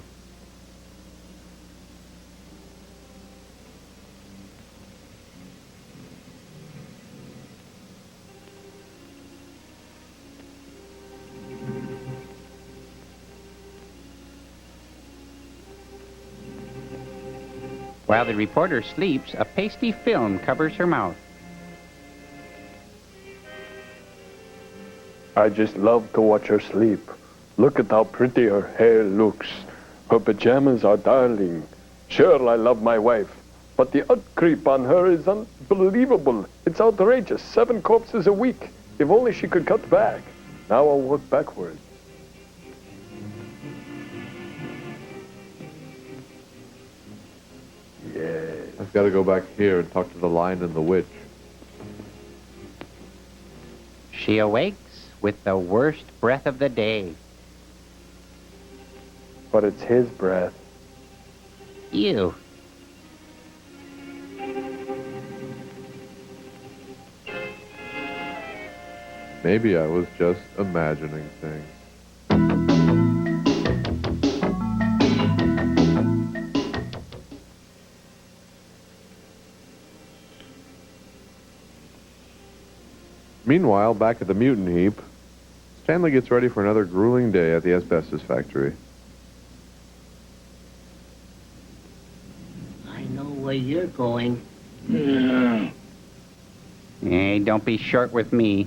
While the reporter sleeps, a pasty film covers her mouth. I just love to watch her sleep. Look at how pretty her hair looks. Her pajamas are darling. Sure, I love my wife, but the creep on her is unbelievable. It's outrageous. 7 corpses a week. If only she could cut back. Now I'll work backwards. Yeah. I've got to go back here and talk to the lion and the witch. She awakes with the worst breath of the day. But it's his breath. Ew. Maybe I was just imagining things. Meanwhile, back at the mutant heap, Stanley gets ready for another grueling day at the asbestos factory. I know where you're going. Hey, don't be short with me.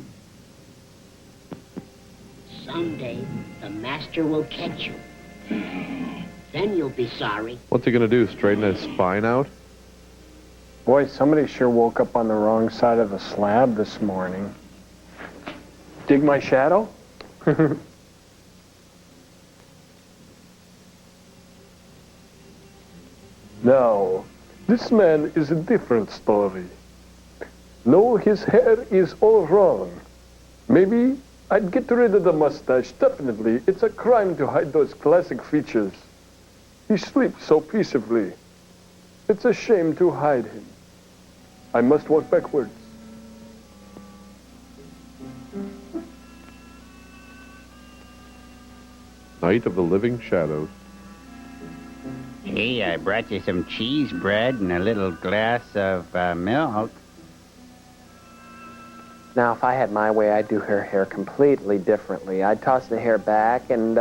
Someday, the master will catch you. Then you'll be sorry. What's he gonna do, straighten his spine out? Boy, somebody sure woke up on the wrong side of the slab this morning. Dig my shadow? Now, this man is a different story. No, his hair is all wrong. Maybe I'd get rid of the mustache, definitely. It's a crime to hide those classic features. He sleeps so peacefully. It's a shame to hide him. I must walk backwards. Night of the Living Shadows. Hey, I brought you some cheese bread and a little glass of milk. Now, if I had my way, I'd do her hair completely differently. I'd toss the hair back and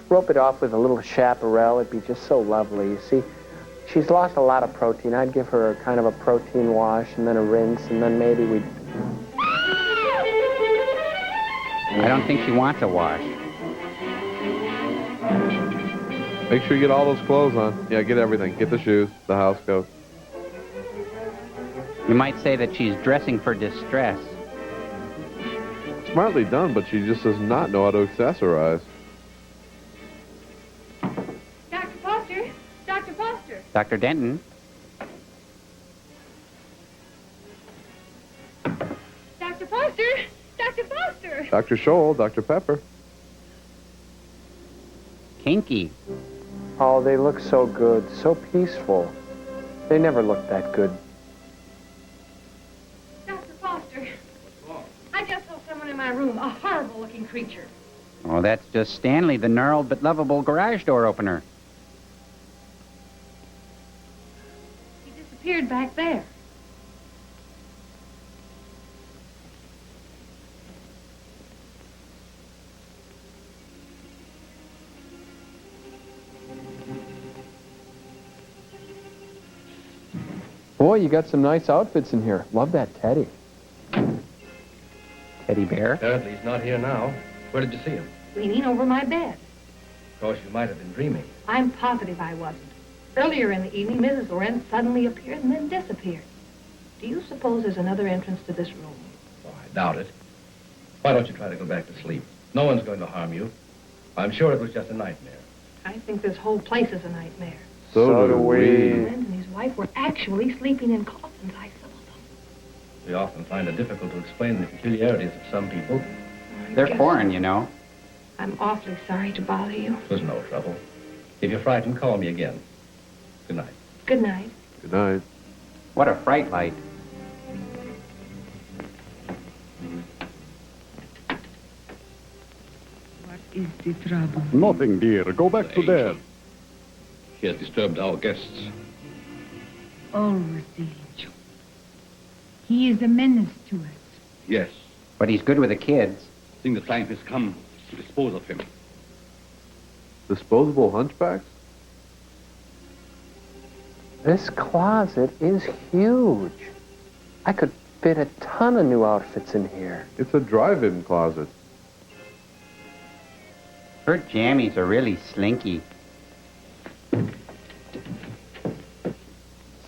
rope it off with a little chaparral. It'd be just so lovely. You see, she's lost a lot of protein. I'd give her a kind of a protein wash and then a rinse, and then maybe we'd... I don't think she wants a wash. Make sure you get all those clothes on. Yeah, get everything. Get the shoes, the house coat. You might say that she's dressing for distress. Smartly done, but she just does not know how to accessorize. Dr. Foster! Dr. Foster! Dr. Denton? Dr. Foster! Dr. Foster! Dr. Scholl, Dr. Pepper. Kinky. Oh, they look so good, so peaceful. They never looked that good. Dr. Foster! I just saw someone in my room, a horrible-looking creature. Oh, that's just Stanley, the gnarled but lovable garage door opener. He disappeared back there. Boy, you got some nice outfits in here. Love that teddy. Teddy bear? Apparently he's not here now. Where did you see him? Leaning over my bed. Of course, you might have been dreaming. I'm positive I wasn't. Earlier in the evening, Mrs. Lorenz suddenly appeared and then disappeared. Do you suppose there's another entrance to this room? Oh, I doubt it. Why don't you try to go back to sleep? No one's going to harm you. I'm sure it was just a nightmare. I think this whole place is a nightmare. So do we. Lorenz and his wife were actually sleeping in coffins. I saw them. We often find it difficult to explain the peculiarities of some people. They're foreign, you know. I'm awfully sorry to bother you. It was no trouble. If you're frightened, call me again. Good night. Good night. Good night. What a fright light. What is the trouble? Nothing, dear. Go back to bed. He has disturbed our guests. Always the angel. He is a menace to us. Yes. But he's good with the kids. I think the time has come to dispose of him. Disposable hunchbacks? This closet is huge. I could fit a ton of new outfits in here. It's a drive-in closet. Her jammies are really slinky.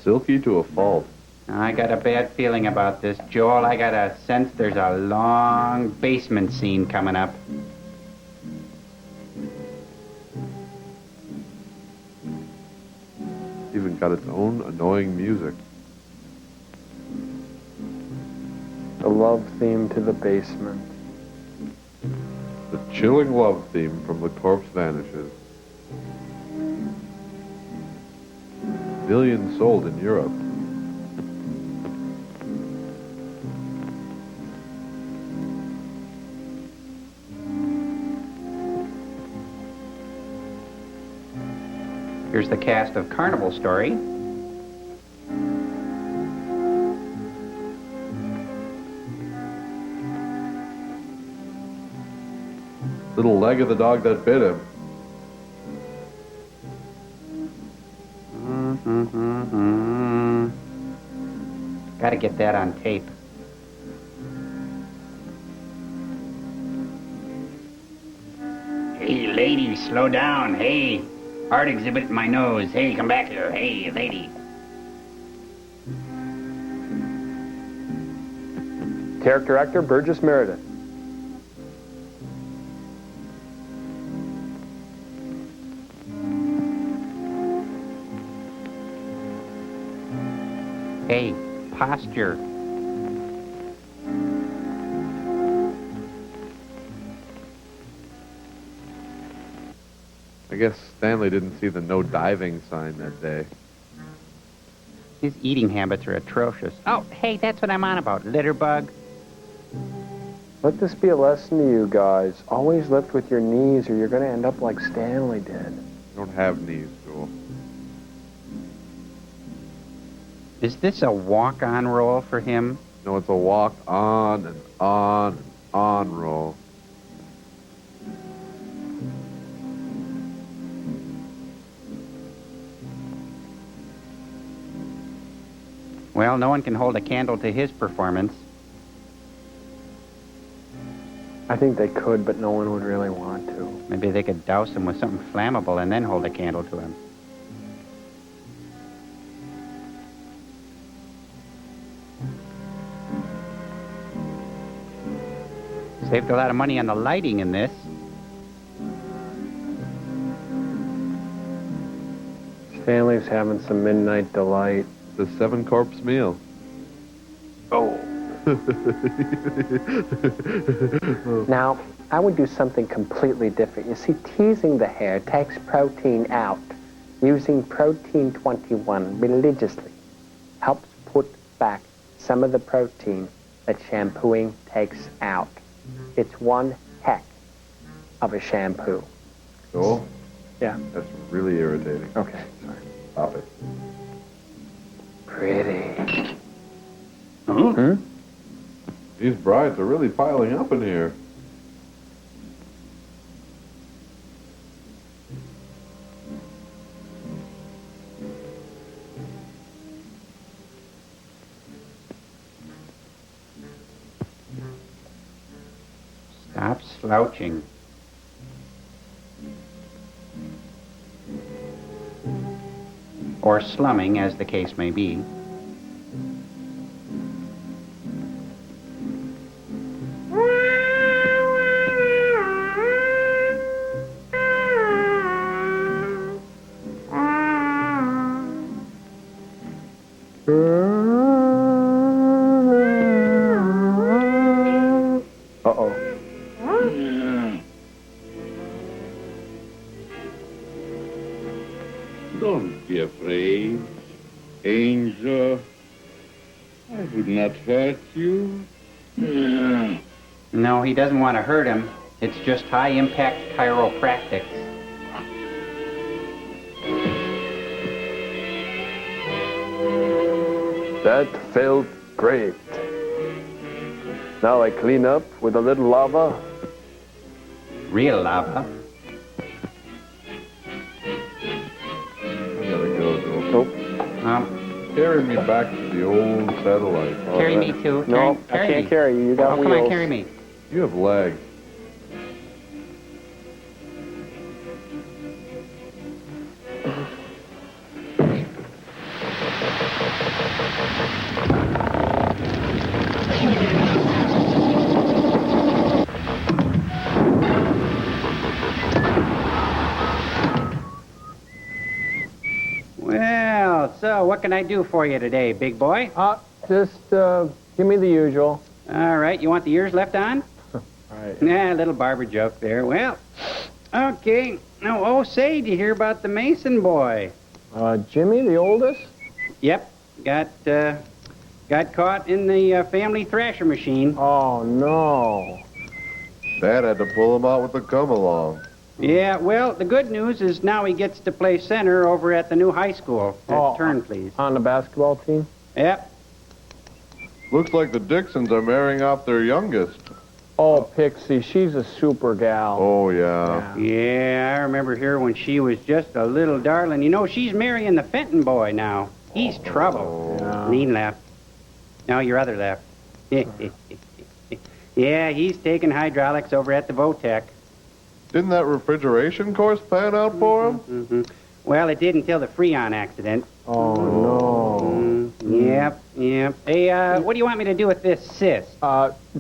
Silky to a fault. I got a bad feeling about this, Joel. I got a sense there's a long basement scene coming up. It's even got its own annoying music. The love theme to the basement. The chilling love theme from The Corpse Vanishes. Millions sold in Europe. Here's the cast of Carnival Story. Little leg of the dog that bit him. Gotta get that on tape. Hey, lady, slow down. Hey, art exhibit in my nose. Hey, come back here. Hey, lady. Character actor Burgess Meredith. Hey, posture. I guess Stanley didn't see the no diving sign that day. His eating habits are atrocious. Oh, hey, that's what I'm on about. Litterbug. Let this be a lesson to you guys. Always lift with your knees or you're going to end up like Stanley did. You don't have knees, Joel. Is this a walk-on role for him? No, it's a walk on and on and on roll. Well, no one can hold a candle to his performance. I think they could, but no one would really want to. Maybe they could douse him with something flammable and then hold a candle to him. Saved a lot of money on the lighting in this. Stanley's having some midnight delight. The 7-corpse meal. Oh. Now, I would do something completely different. You see, teasing the hair takes protein out. Using protein 21 religiously helps put back some of the protein that shampooing takes out. It's one heck of a shampoo. Joel? Yeah? That's really irritating. Okay, sorry. Stop it. Pretty. Huh? These brides are really piling up in here. Stop slouching. or slumming, as the case may be. Uh-oh. Don't be afraid, Angel. I would not hurt you. No, he doesn't want to hurt him. It's just high-impact chiropractic. That felt great. Now I clean up with a little lava. Real lava. I gotta go, Joe. Carry me back to the old satellite. Carry me too. No, Carry I can't me. carry you. You got Oh, wheels. come on, carry me. You have legs. Well, so what can I do for you today, big boy? Just give me the usual. All right, you want the ears left on? Right. Nah, little barber joke there. Well, okay. Now, oh, say, did you hear about the Mason boy? Jimmy, the oldest? Yep, got caught in the family thrasher machine. Oh, no. Dad had to pull him out with the come-along. Yeah, well, the good news is now he gets to play center over at the new high school. Turn, please. On the basketball team? Yep. Looks like the Dixons are marrying off their youngest. Oh, Pixie, she's a super gal. Oh, yeah. Yeah, I remember her when she was just a little darling. You know, she's marrying the Fenton boy now. He's trouble. Lean left. No, your other left. Yeah, he's taking hydraulics over at the Votech. Didn't that refrigeration course pan out for him? Mm-hmm. Well, it did until the Freon accident. Oh, no. Yep. Hey, what do you want me to do with this cyst?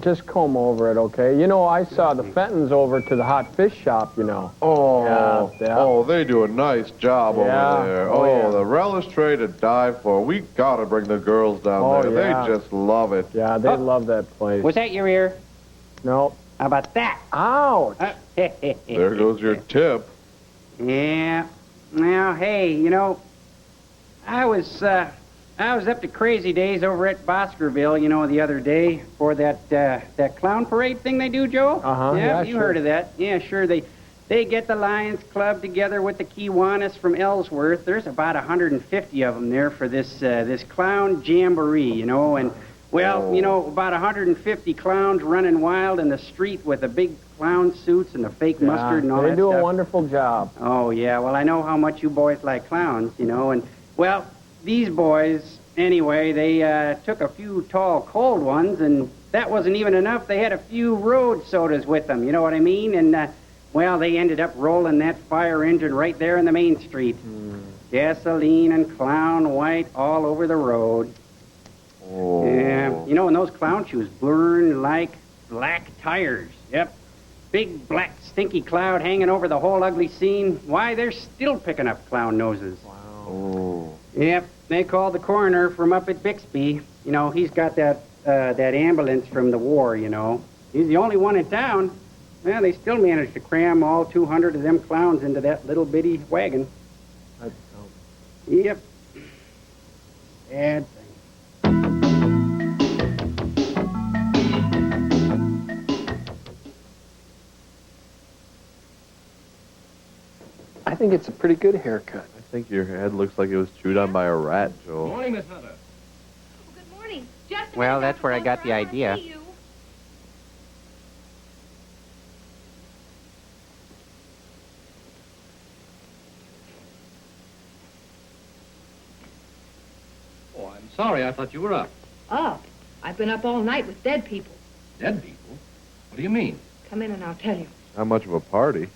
Just comb over it, okay? You know, I saw the Fentons over to the hot fish shop, you know. Oh, Yeah. Oh, they do a nice job over there. Oh, yeah. The relish tray to die for. We gotta bring the girls down there. Yeah. They just love it. Yeah, they love that place. Was that your ear? No. How about that? Ouch. There goes your tip. Yeah. Now, hey, you know, I was up to crazy days over at Boskerville, you know, the other day for that clown parade thing they do, Joe. Yeah, you sure. heard of that? Yeah, sure. They get the Lions Club together with the Kiwanis from Ellsworth. There's about 150 of them there for this clown jamboree, you know, and. Well, you know, about 150 clowns running wild in the street with the big clown suits and the fake mustard and all that stuff. They do a wonderful job. Oh, yeah. Well, I know how much you boys like clowns, you know. And, well, these boys, anyway, they took a few tall, cold ones, and that wasn't even enough. They had a few road sodas with them, you know what I mean? And, well, they ended up rolling that fire engine right there in the main street. Gasoline and clown white all over the road. Oh. Yeah, you know, and those clown shoes burn like black tires. Yep. Big, black, stinky cloud hanging over the whole ugly scene. Why, they're still picking up clown noses. Wow. Oh. Yep, they called the coroner from up at Bixby. You know, he's got that ambulance from the war, you know. He's the only one in town. Well, they still managed to cram all 200 of them clowns into that little bitty wagon. Yep. Sad thing. I think it's a pretty good haircut. I think your head looks like it was chewed on by a rat, Joel. Morning, Miss Hunter. Good morning. Just a Well, minute, that's where I got the idea. see you. Oh, I'm sorry. I thought you were up. Oh, I've been up all night with dead people. Dead people? What do you mean? Come in and I'll tell you. Not much of a party.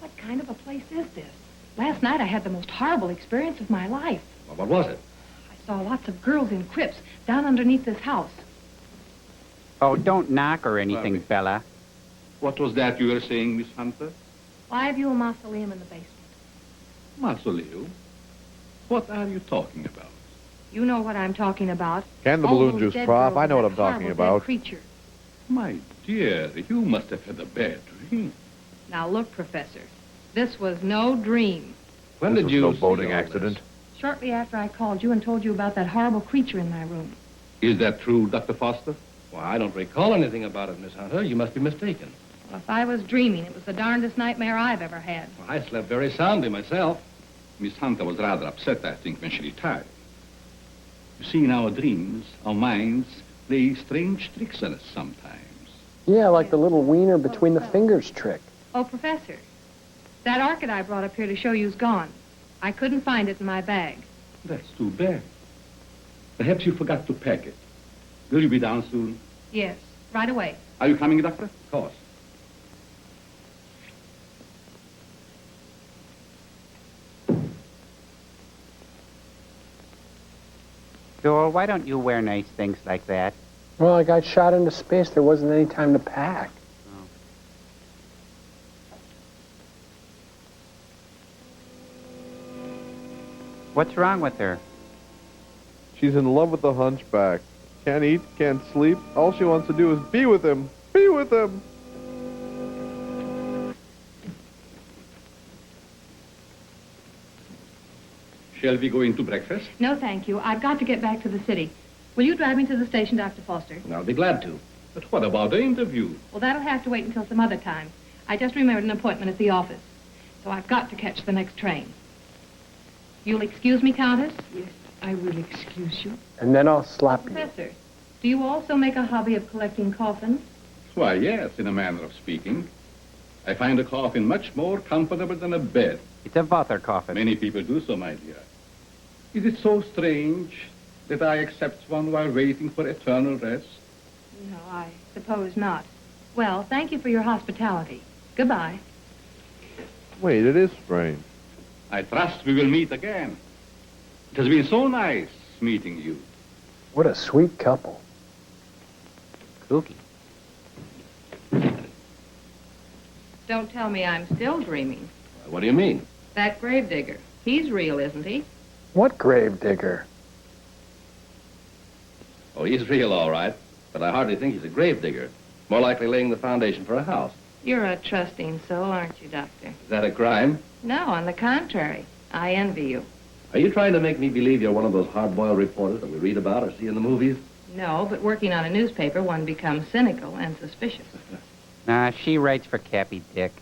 What kind of a place is this? Last night I had the most horrible experience of my life. Well, what was it? I saw lots of girls in crypts down underneath this house. Oh, don't knock or anything, Bella. What was that you were saying, Miss Hunter? Well, I have you a mausoleum in the basement. Mausoleum? What are you talking about? You know what I'm talking about. Can the All balloon those juice, dead Prof? girls I know with what I'm that talking horrible dead about. Creature. My dear, you must have had a bad dream. Now look, Professor, this was no dream. When did you... No boating accident. Shortly after I called you and told you about that horrible creature in my room. Is that true, Dr. Foster? Why, I don't recall anything about it, Miss Hunter. You must be mistaken. Well, if I was dreaming, it was the darndest nightmare I've ever had. Well, I slept very soundly myself. Miss Hunter was rather upset, I think, when she retired. You see, in our dreams, our minds play strange tricks on us sometimes. Yeah, like the little wiener between the fingers trick. Oh, Professor, that orchid I brought up here to show you's gone. I couldn't find it in my bag. That's too bad. Perhaps you forgot to pack it. Will you be down soon? Yes, right away. Are you coming, Doctor? Of course. Joel, why don't you wear nice things like that? Well, I got shot into space. There wasn't any time to pack. What's wrong with her? She's in love with the hunchback. Can't eat, can't sleep. All she wants to do is be with him. Be with him. Shall we go into breakfast? No, thank you. I've got to get back to the city. Will you drive me to the station, Dr. Foster? I'll be glad to. But what about the interview? Well, that'll have to wait until some other time. I just remembered an appointment at the office. So I've got to catch the next train. You'll excuse me, Countess? Yes, I will excuse you. And then I'll slap you. Professor, do you also make a hobby of collecting coffins? Why, yes, in a manner of speaking. I find a coffin much more comfortable than a bed. It's a water coffin. Many people do so, my dear. Is it so strange that I accept one while waiting for eternal rest? No, I suppose not. Well, thank you for your hospitality. Goodbye. Wait, it is strange. I trust we will meet again. It has been so nice meeting you. What a sweet couple. Kooky. Don't tell me I'm still dreaming. What do you mean? That gravedigger. He's real, isn't he? What gravedigger? Oh, he's real, all right. But I hardly think he's a gravedigger. More likely laying the foundation for a house. You're a trusting soul, aren't you, Doctor? Is that a crime? No, on the contrary. I envy you. Are you trying to make me believe you're one of those hard-boiled reporters that we read about or see in the movies? No, but working on a newspaper, one becomes cynical and suspicious. Nah, she writes for Cappy Dick.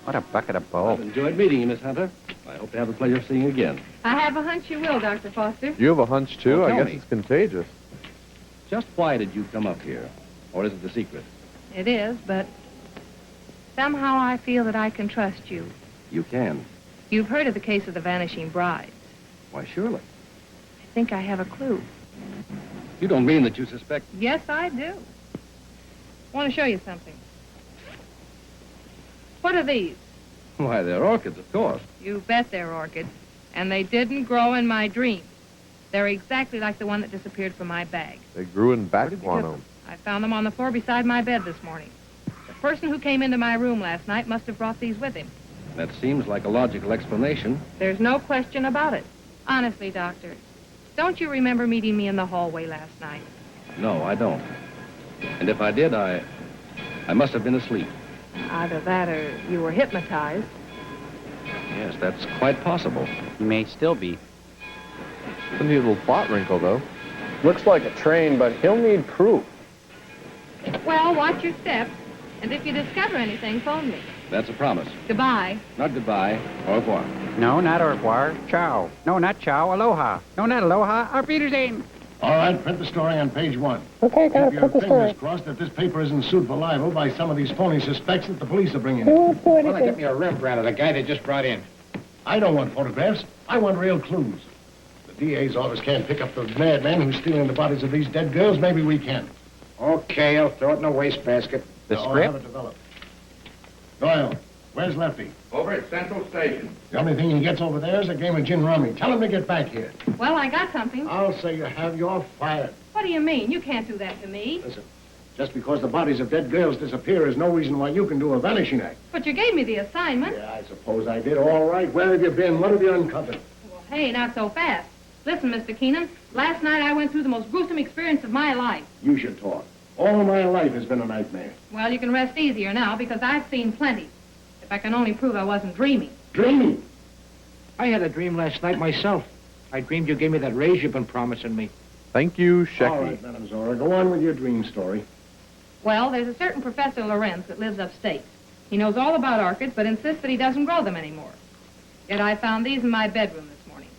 What a bucket of bull. I've enjoyed meeting you, Miss Hunter. I hope to have the pleasure of seeing you again. I have a hunch you will, Dr. Foster. You have a hunch, too? Well, I tell guess me. it's contagious. Just why did you come up here? Or is it the secret? It is, but somehow I feel that I can trust you. You can. You've heard of the case of the vanishing brides. Why, surely. I think I have a clue. You don't mean that you suspect... Yes, I do. I want to show you something. What are these? Why, they're orchids, of course. You bet they're orchids. And they didn't grow in my dreams. They're exactly like the one that disappeared from my bag. They grew in bat guano. I found them on the floor beside my bed this morning. The person who came into my room last night must have brought these with him. That seems like a logical explanation. There's no question about it. Honestly, Doctor, don't you remember meeting me in the hallway last night? No, I don't. And if I did, I must have been asleep. Either that or you were hypnotized. Yes, that's quite possible. You may still be. It's a neat little plot wrinkle, though. Looks like a train, but he'll need proof. Well, watch your steps. And if you discover anything, phone me. That's a promise. Goodbye. Not goodbye. Au revoir. No, not au revoir. Ciao. No, not ciao. Aloha. No, not aloha. Auf Wiedersehen. All right, print the story on page 1. Okay, gotta Keep your print the fingers story. crossed that this paper isn't sued for libel by some of these phony suspects that the police are bringing They in. won't do Why not anything. get me a Rembrandt of the guy they just brought in? I don't want photographs. I want real clues. The DA's office can't pick up the madman who's stealing the bodies of these dead girls. Maybe we can. Okay, I'll throw it in the wastebasket. I'll have it developed. Doyle, where's Lefty? Over at Central Station. The only thing he gets over there is a game of gin rummy. Tell him to get back here. Well, I got something. I'll say you have. You're fired. What do you mean? You can't do that to me. Listen, just because the bodies of dead girls disappear is no reason why you can do a vanishing act. But you gave me the assignment. Yeah, I suppose I did. All right. Where have you been? What have you uncovered? Well, hey, not so fast. Listen, Mr. Keenan, last night I went through the most gruesome experience of my life. You should talk. All my life has been a nightmare. Well, you can rest easier now because I've seen plenty. If I can only prove I wasn't dreaming. Dreaming? I had a dream last night myself. I dreamed you gave me that raise you've been promising me. Thank you, All right, Madam Zora, go on with your dream story. Well, there's a certain Professor Lorenz that lives upstate. He knows all about orchids, but insists that he doesn't grow them anymore. Yet I found these in my bedroom this morning.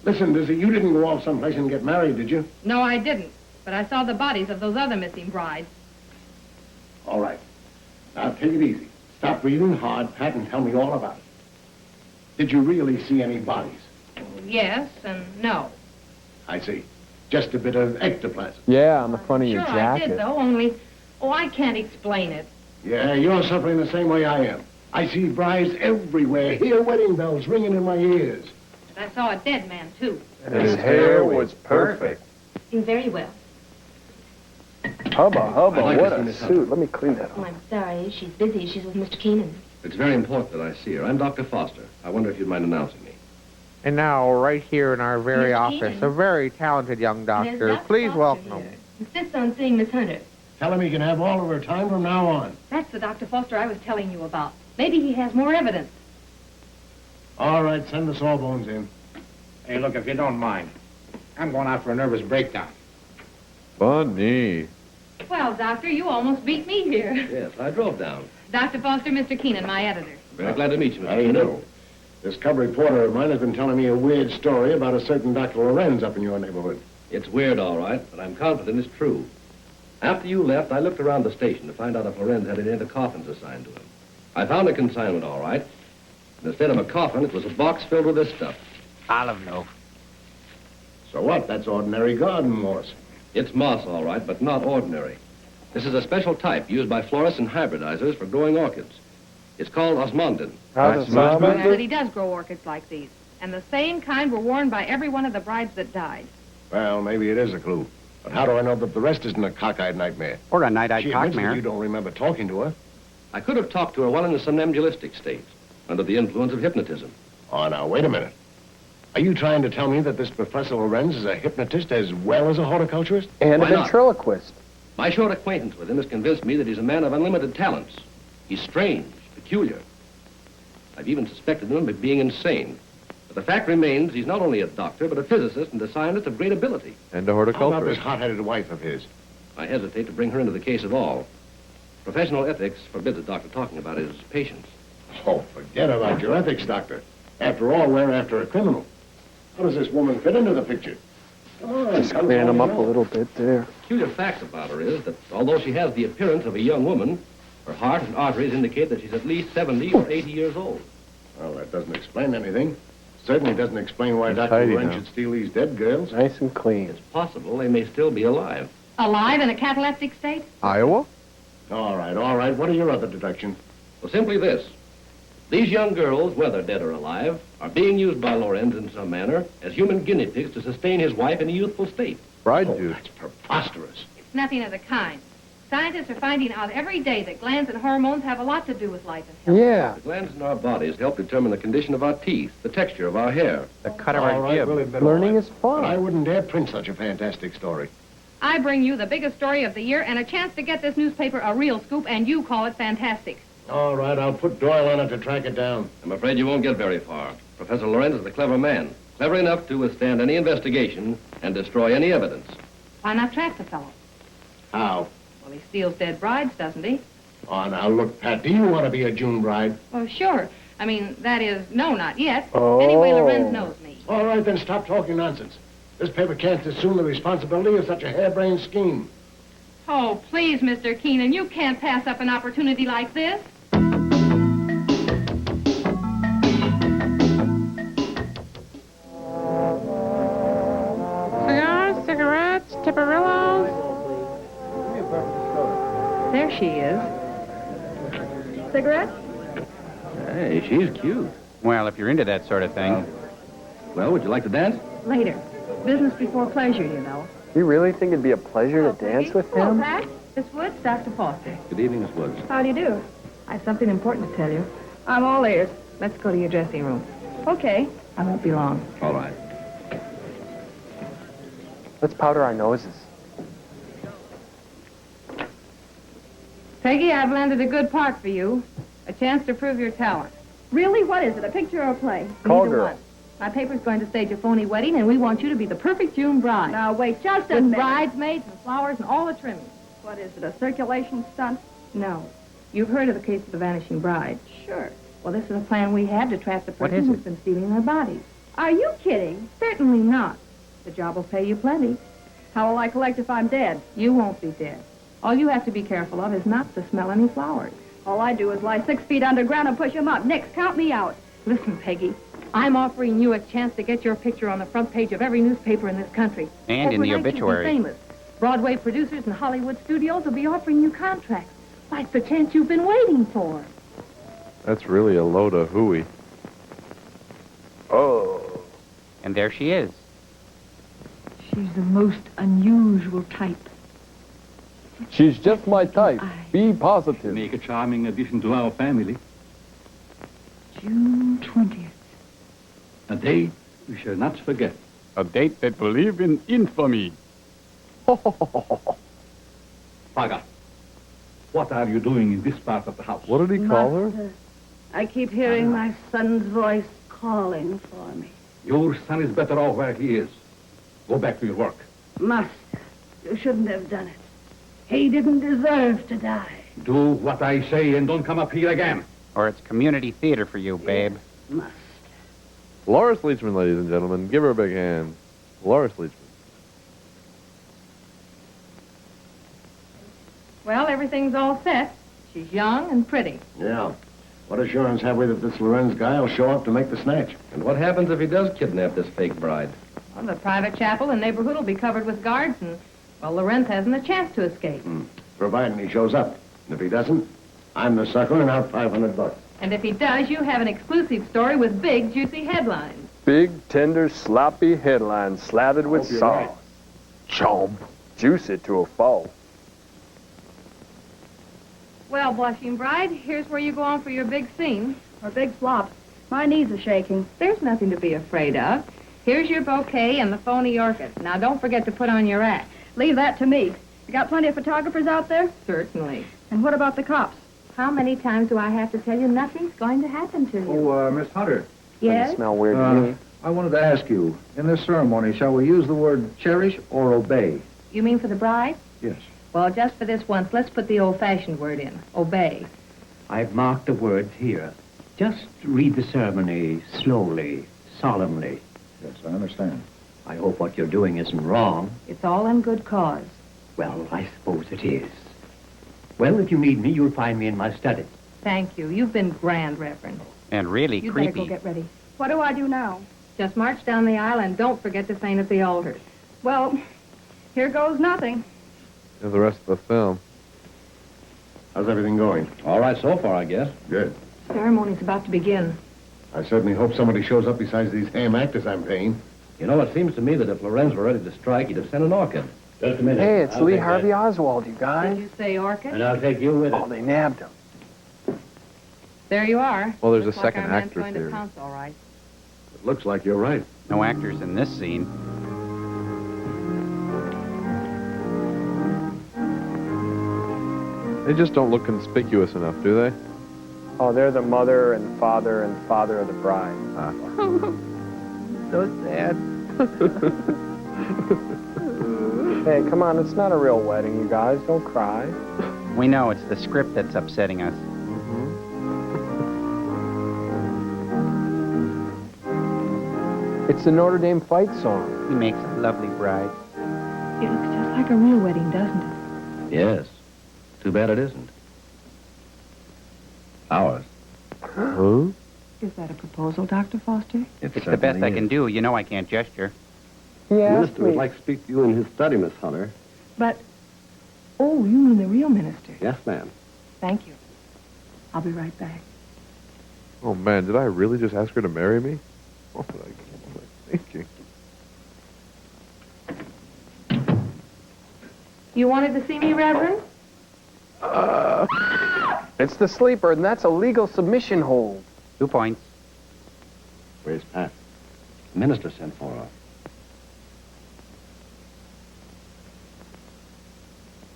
Listen, Dizzy, you didn't go off someplace and get married, did you? No, I didn't. But I saw the bodies of those other missing brides. All right. Now, take it easy. Stop breathing hard, Pat, and tell me all about it. Did you really see any bodies? Yes and no. I see. Just a bit of ectoplasm. Yeah, on the front of your Sure, jacket. I did, though, only... Oh, I can't explain it. Yeah, you're suffering the same way I am. I see brides everywhere, hear wedding bells ringing in my ears. But I saw a dead man, too. His hair was perfect. Very well. Hubba, hubba, I'd like to what clean a this up. suit. Let me clean that Oh, up. I'm sorry. She's busy. She's with Mr. Keenan. It's very important that I see her. I'm Dr. Foster. I wonder if you'd mind announcing me. And now, right here in our very Miss office, Keenan. a very talented young There's doctor. Dr. Please Foster welcome here. him. Insists on seeing Miss Hunter. Tell him he can have all of her time from now on. That's the Dr. Foster I was telling you about. Maybe he has more evidence. All right, send the sawbones in. Hey, look, if you don't mind, I'm going out for a nervous breakdown. Funny. Well, Doctor, you almost beat me here. Yes, I drove down. Dr. Foster, Mr. Keenan, my editor. Very glad to meet you, Mr. How do you Keenan. know? This cub reporter of mine has been telling me a weird story about a certain Dr. Lorenz up in your neighborhood. It's weird, all right, but I'm confident it's true. After you left, I looked around the station to find out if Lorenz had any of the coffins assigned to him. I found a consignment, all right. And instead of a coffin, it was a box filled with this stuff. Olive loaf. So what? That's ordinary garden moss. It's moss, all right, but not ordinary. This is a special type used by florists and hybridizers for growing orchids. It's called osmundin. But he does grow orchids like these. And the same kind were worn by every one of the brides that died. Well, maybe it is a clue. But how do I know that the rest isn't a cockeyed nightmare? Or a night-eyed She admits that cockmare. you don't remember talking to her. I could have talked to her while in a somnambulistic state, under the influence of hypnotism. Oh, now, wait a minute. Are you trying to tell me that this Professor Lorenz is a hypnotist as well as a horticulturist? And a Why not? ventriloquist. My short acquaintance with him has convinced me that he's a man of unlimited talents. He's strange, peculiar. I've even suspected him of being insane. But the fact remains he's not only a doctor, but a physicist and a scientist of great ability. And a How about this horticulturist. hot-headed wife of his? I hesitate to bring her into the case at all. Professional ethics forbids a doctor talking about his patients. Oh, forget about your ethics, Doctor. After all, we're after a criminal. How does this woman fit into the picture? Come on, Just come cleaning on, them up you a know. little bit there. The peculiar fact about her is that although she has the appearance of a young woman, her heart and arteries indicate that she's at least 70 or 80 years old. Well, that doesn't explain anything. Certainly doesn't explain why It's Dr. tidy Lorenz now. should steal these dead girls. Nice and clean. It's possible they may still be alive. Alive in a cataleptic state? Iowa? All right, all right. What are your other deductions? Well, simply this. These young girls, whether dead or alive, are being used by Lorenz in some manner as human guinea pigs to sustain his wife in a youthful state. Bride Oh, juice. that's preposterous. It's nothing of the kind. Scientists are finding out every day that glands and hormones have a lot to do with life and health. Yeah. The glands in our bodies help determine the condition of our teeth, the texture of our hair. The cut of All our right, jib. we'll admit all Learning that. is fun. But I wouldn't dare print such a fantastic story. I bring you the biggest story of the year and a chance to get this newspaper a real scoop, and you call it fantastic. All right, I'll put Doyle on it to track it down. I'm afraid you won't get very far. Professor Lorenz is a clever man, clever enough to withstand any investigation and destroy any evidence. Why not track the fellow? How? Well, he steals dead brides, doesn't he? Oh, now, look, Pat, do you want to be a June bride? Oh, sure. I mean, that is, no, not yet. Oh. Anyway, Lorenz knows me. All right, then stop talking nonsense. This paper can't assume the responsibility of such a harebrained scheme. Oh, please, Mr. Keenan, you can't pass up an opportunity like this. Cigars, cigarettes, Tipperillos. There she is. Cigarette? Hey, she's cute. Well, if you're into that sort of thing. Well, would you like to dance? Later. Business before pleasure, you know. You really think it'd be a pleasure to dance with Hello, him? Pat. Miss Woods, Dr. Foster. Good evening, Miss Woods. How do you do? I have something important to tell you. I'm all ears. Let's go to your dressing room. Okay. I won't be long. All right. Let's powder our noses. Peggy, I've landed a good part for you. A chance to prove your talent. Really? What is it, a picture or a play? Call Neither girl. one. My paper's going to stage a phony wedding, and we want you to be the perfect June bride. Now, wait just a With minute. bridesmaids and flowers and all the trimmings. What is it, a circulation stunt? No. You've heard of the case of the vanishing bride. Sure. Well, this is a plan we have to trap the What person is who's it? been stealing their bodies. Are you kidding? Certainly not. The job will pay you plenty. How will I collect if I'm dead? You won't be dead. All you have to be careful of is not to smell any flowers. All I do is lie 6 feet underground and push them up. Nix, count me out. Listen, Peggy, I'm offering you a chance to get your picture on the front page of every newspaper in this country. And in the Overnight, you'll be obituary. famous. Broadway producers and Hollywood studios will be offering you contracts. Like the chance you've been waiting for. That's really a load of hooey. Oh. And there she is. She's the most unusual type. She's just my type. Be positive. Make a charming addition to our family. June 20th. A day we shall not forget. A date that will live in infamy. Paga, what are you doing in this part of the house? What did he call her? Master, I keep hearing my son's voice calling for me. Your son is better off where he is. Go back to your work. Master, you shouldn't have done it. He didn't deserve to die. Do what I say and don't come up here again. Or it's community theater for you, babe. Master. Loris Leachman, ladies and gentlemen. Give her a big hand. Loris Leachman. Well, everything's all set. She's young and pretty. Yeah. What assurance have we that this Lorenz guy will show up to make the snatch? And what happens if he does kidnap this fake bride? Well, the private chapel and neighborhood will be covered with guards, and, well, Lorenz hasn't a chance to escape. Providing he shows up. And if he doesn't, I'm the sucker and out $500. And if he does, you have an exclusive story with big, juicy headlines. Big, tender, sloppy headlines slathered with Hope you're sauce. right. Chomp. Juicy to a fault. Well, blushing bride, here's where you go on for your big scene. Or big flop. My knees are shaking. There's nothing to be afraid of. Here's your bouquet and the phony orchid. Now, don't forget to put on your act. Leave that to me. You got plenty of photographers out there? Certainly. And what about the cops? How many times do I have to tell you nothing's going to happen to you? Oh, Miss Hunter. Yes? Doesn't smell weird to me. I wanted to ask you, in this ceremony, shall we use the word cherish or obey? You mean for the bride? Yes. Well, just for this once, let's put the old-fashioned word in. Obey. I've marked the words here. Just read the ceremony slowly, solemnly. Yes, I understand. I hope what you're doing isn't wrong. It's all in good cause. Well, I suppose it is. Well, if you need me, you'll find me in my study. Thank you. You've been grand, Reverend. And really You better go creepy. get ready. What do I do now? Just march down the aisle and don't forget to faint at the altar. Well, here goes nothing. And the rest of the film. How's everything going? All right so far, I guess. Good. Ceremony's about to begin. I certainly hope somebody shows up besides these ham actors I'm paying. You know, it seems to me that if Lorenz were ready to strike, he'd have sent an orchid. Just a minute. Hey, it's I'll Lee take Harvey that. Oswald, you guys. Did you say orchid? And I'll take you with Oh, it. they nabbed him. There you are. Well, there's a Looks like second our man's actress going to here. pounce, all right. It looks like you're right. No actors in this scene. They just don't look conspicuous enough, do they? Oh, they're the mother and father of the bride. So sad. Hey, come on, it's not a real wedding, you guys. Don't cry. We know it's the script that's upsetting us. It's the Notre Dame fight song. He makes a lovely bride. It looks just like a real wedding, doesn't it? Yes. Too bad it isn't. Ours. Huh? Is that a proposal, Dr. Foster? It's the best I can do. You know I can't gesture. He The asked minister would me. like to speak to you in his study, Miss Hunter. But, oh, you mean the real minister. Yes, ma'am. Thank you. I'll be right back. Oh, man, did I really just ask her to marry me? What was I thinking? You wanted to see me, Reverend? It's the sleeper, and that's a legal submission hold. 2 points. Where's Pat? The minister sent for her.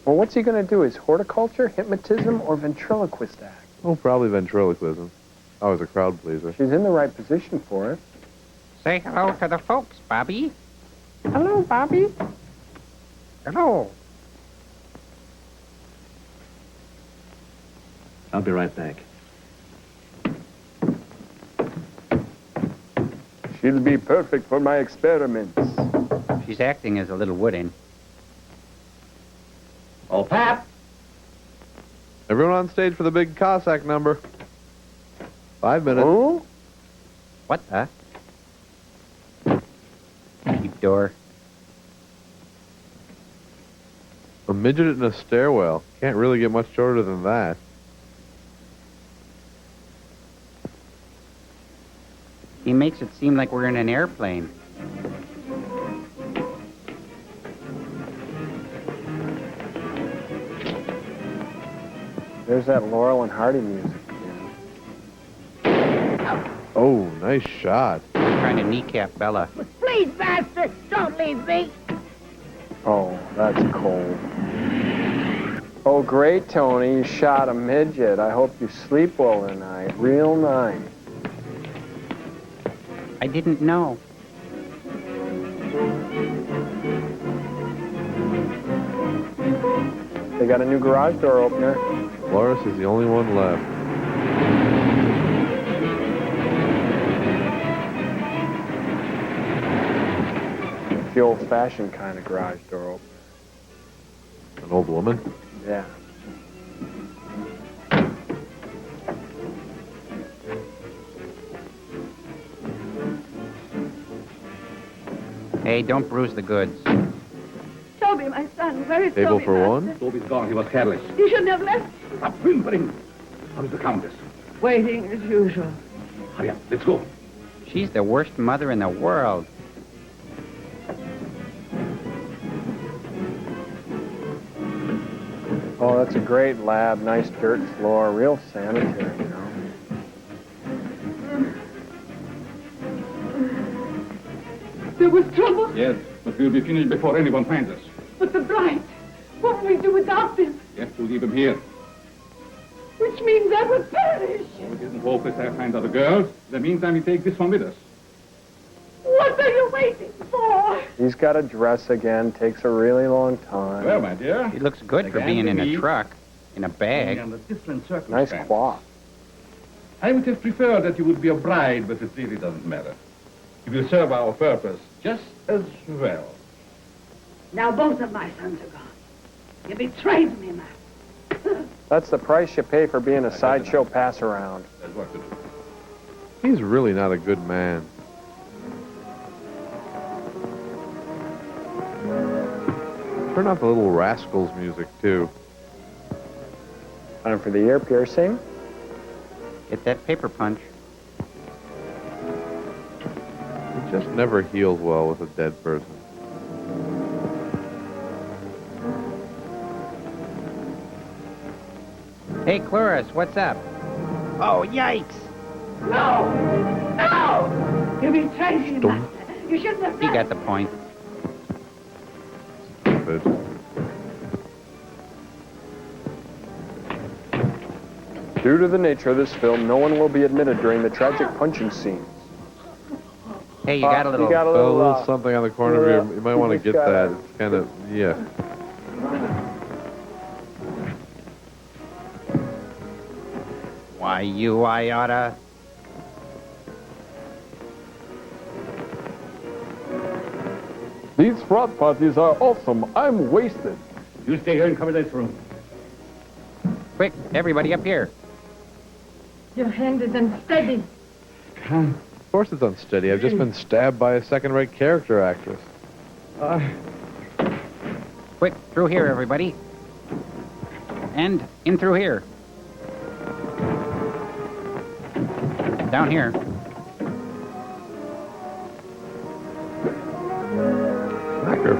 Well, what's he going to do? Is horticulture, hypnotism, or ventriloquist act? Oh, probably ventriloquism. I was a crowd pleaser. She's in the right position for it. Say hello to the folks, Bobby. Hello, Bobby. Hello. I'll be right back. She'll be perfect for my experiments. She's acting as a little wooden. Oh, Pat! Everyone on stage for the big Cossack number. 5 minutes. Oh? What the? Keep door. A midget in a stairwell. Can't really get much shorter than that. He makes it seem like we're in an airplane. There's that Laurel and Hardy music again. Oh, nice shot. We're trying to kneecap Bella. Please, master, don't leave me. Oh, that's cold. Oh, great, Tony. You shot a midget. I hope you sleep well tonight. Real nice. I didn't know. They got a new garage door opener. Loris is the only one left. It's the old-fashioned kind of garage door opener. An old woman? Yeah. Hey, don't bruise the goods. Toby, my son, where is Table Toby, for Master? one? Toby's gone. He was careless. You shouldn't have left. Stop whimpering. How is the Countess? Waiting as usual. Hurry up. Let's go. She's the worst mother in the world. Oh, that's a great lab. Nice dirt floor. Real sanitary, you know. There was trouble, Yes, but we'll be finished before anyone finds us. but the bride. What will we do without them? You have to leave him here. Which means I will perish. We didn't hope that I find other girls. In the meantime, we take this one with us. What are you waiting for? He's got to dress again. Takes a really long time. Well, my dear. He looks good for being in a truck, in a bag. Under different Nice circumstances. cloth. I would have preferred that you would be a bride, but it really doesn't matter. You will serve our purpose just as well. Now both of my sons are gone. You betrayed me, Master. That's the price you pay for being a sideshow pass-around. That's what to do. He's really not a good man. Turn off the Little Rascals music, too. Time for the ear piercing. Get that paper punch. He just never heals well with a dead person. Hey, Cloris, what's up? Oh, yikes! No! No! You betrayed me, Master. You shouldn't have He done got the point. Stupid. Due to the nature of this film, no one will be admitted during the tragic punching scenes. Hey, you got a little... You got a A little, little something on the corner of your... You might want to just get gotta- that. It's kind of... Yeah. Why, you, I oughta... These frat parties are awesome. I'm wasted. You stay here and cover this room. Quick, everybody up here. Your hand is unsteady. Of course it's unsteady. I've just been stabbed by a second-rate character actress. Quick, through here, everybody. And in through here. Down here. Slacker.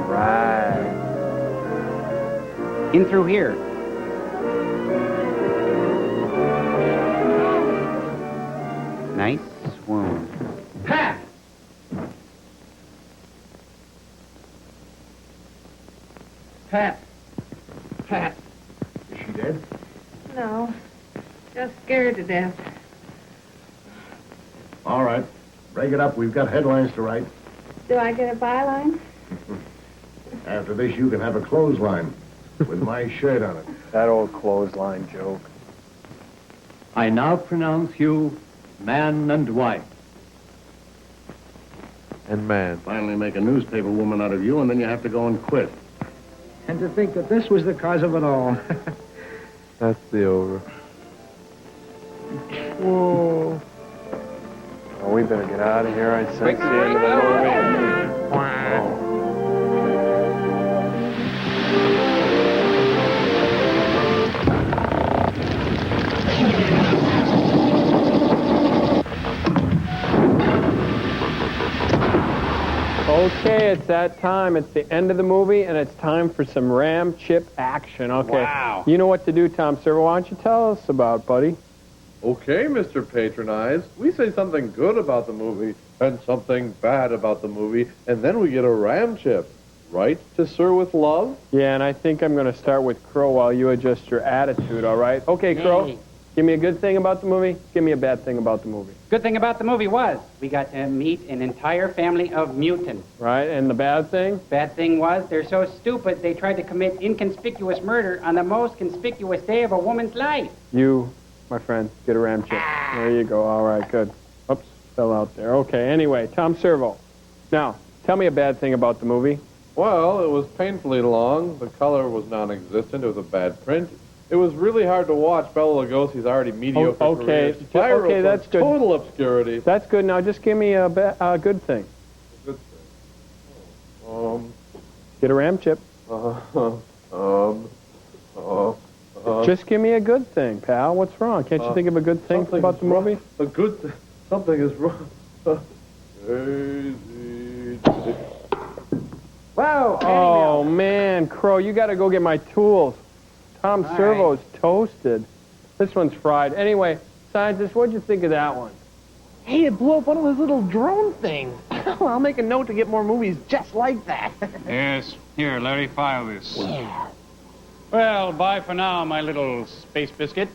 Right. In through here. Nice wound. Pat! Pat! Pat! Is she dead? No, just scared to death. All right. Break it up. We've got headlines to write. Do I get a byline? After this, you can have a clothesline with my shirt on it. That old clothesline joke. I now pronounce you man and wife. And man. Finally make a newspaper woman out of you, and then you have to go and quit. And to think that this was the cause of it all. That's the over. Whoa. Well, we better get out of here. I sense the end of the movie. Wow. Okay, it's that time. It's the end of the movie, and it's time for some ram chip action. Okay. Wow. You know what to do, Tom Servo. Why don't you tell us about it, buddy? Okay, Mr. Patronize. We say something good about the movie and something bad about the movie, and then we get a ram chip. Right, to Sir with Love? Yeah, and I think I'm going to start with Crow while you adjust your attitude, all right? Okay, Crow, Yay. give me a good thing about the movie. Give me a bad thing about the movie. Good thing about the movie was we got to meet an entire family of mutants. Right, and the bad thing? Bad thing was they're so stupid they tried to commit inconspicuous murder on the most conspicuous day of a woman's life. You, my friend, get a ram chip. There you go. All right, good. Oops, fell out there. Okay, anyway, Tom Servo. Now, tell me a bad thing about the movie. Well, it was painfully long. The color was non-existent. It was a bad print. It was really hard to watch. Bela Lugosi's already mediocre Okay, career. Spyro okay, that's good. Total obscurity. That's good. Now, just give me a good thing. Good thing. Get a ram chip. Just give me a good thing, pal. What's wrong? Can't you think of a good thing about the movie? A good thing. Something is wrong. Whoa! Oh, man, Crow, you got to go get my tools. Tom Servo's toasted. This one's fried. Anyway, scientist, what'd you think of that one? Hey, it blew up one of those little drone things. I'll make a note to get more movies just like that. Yes. Here, Larry, file this. Yeah. Well, bye for now, my little space biscuit.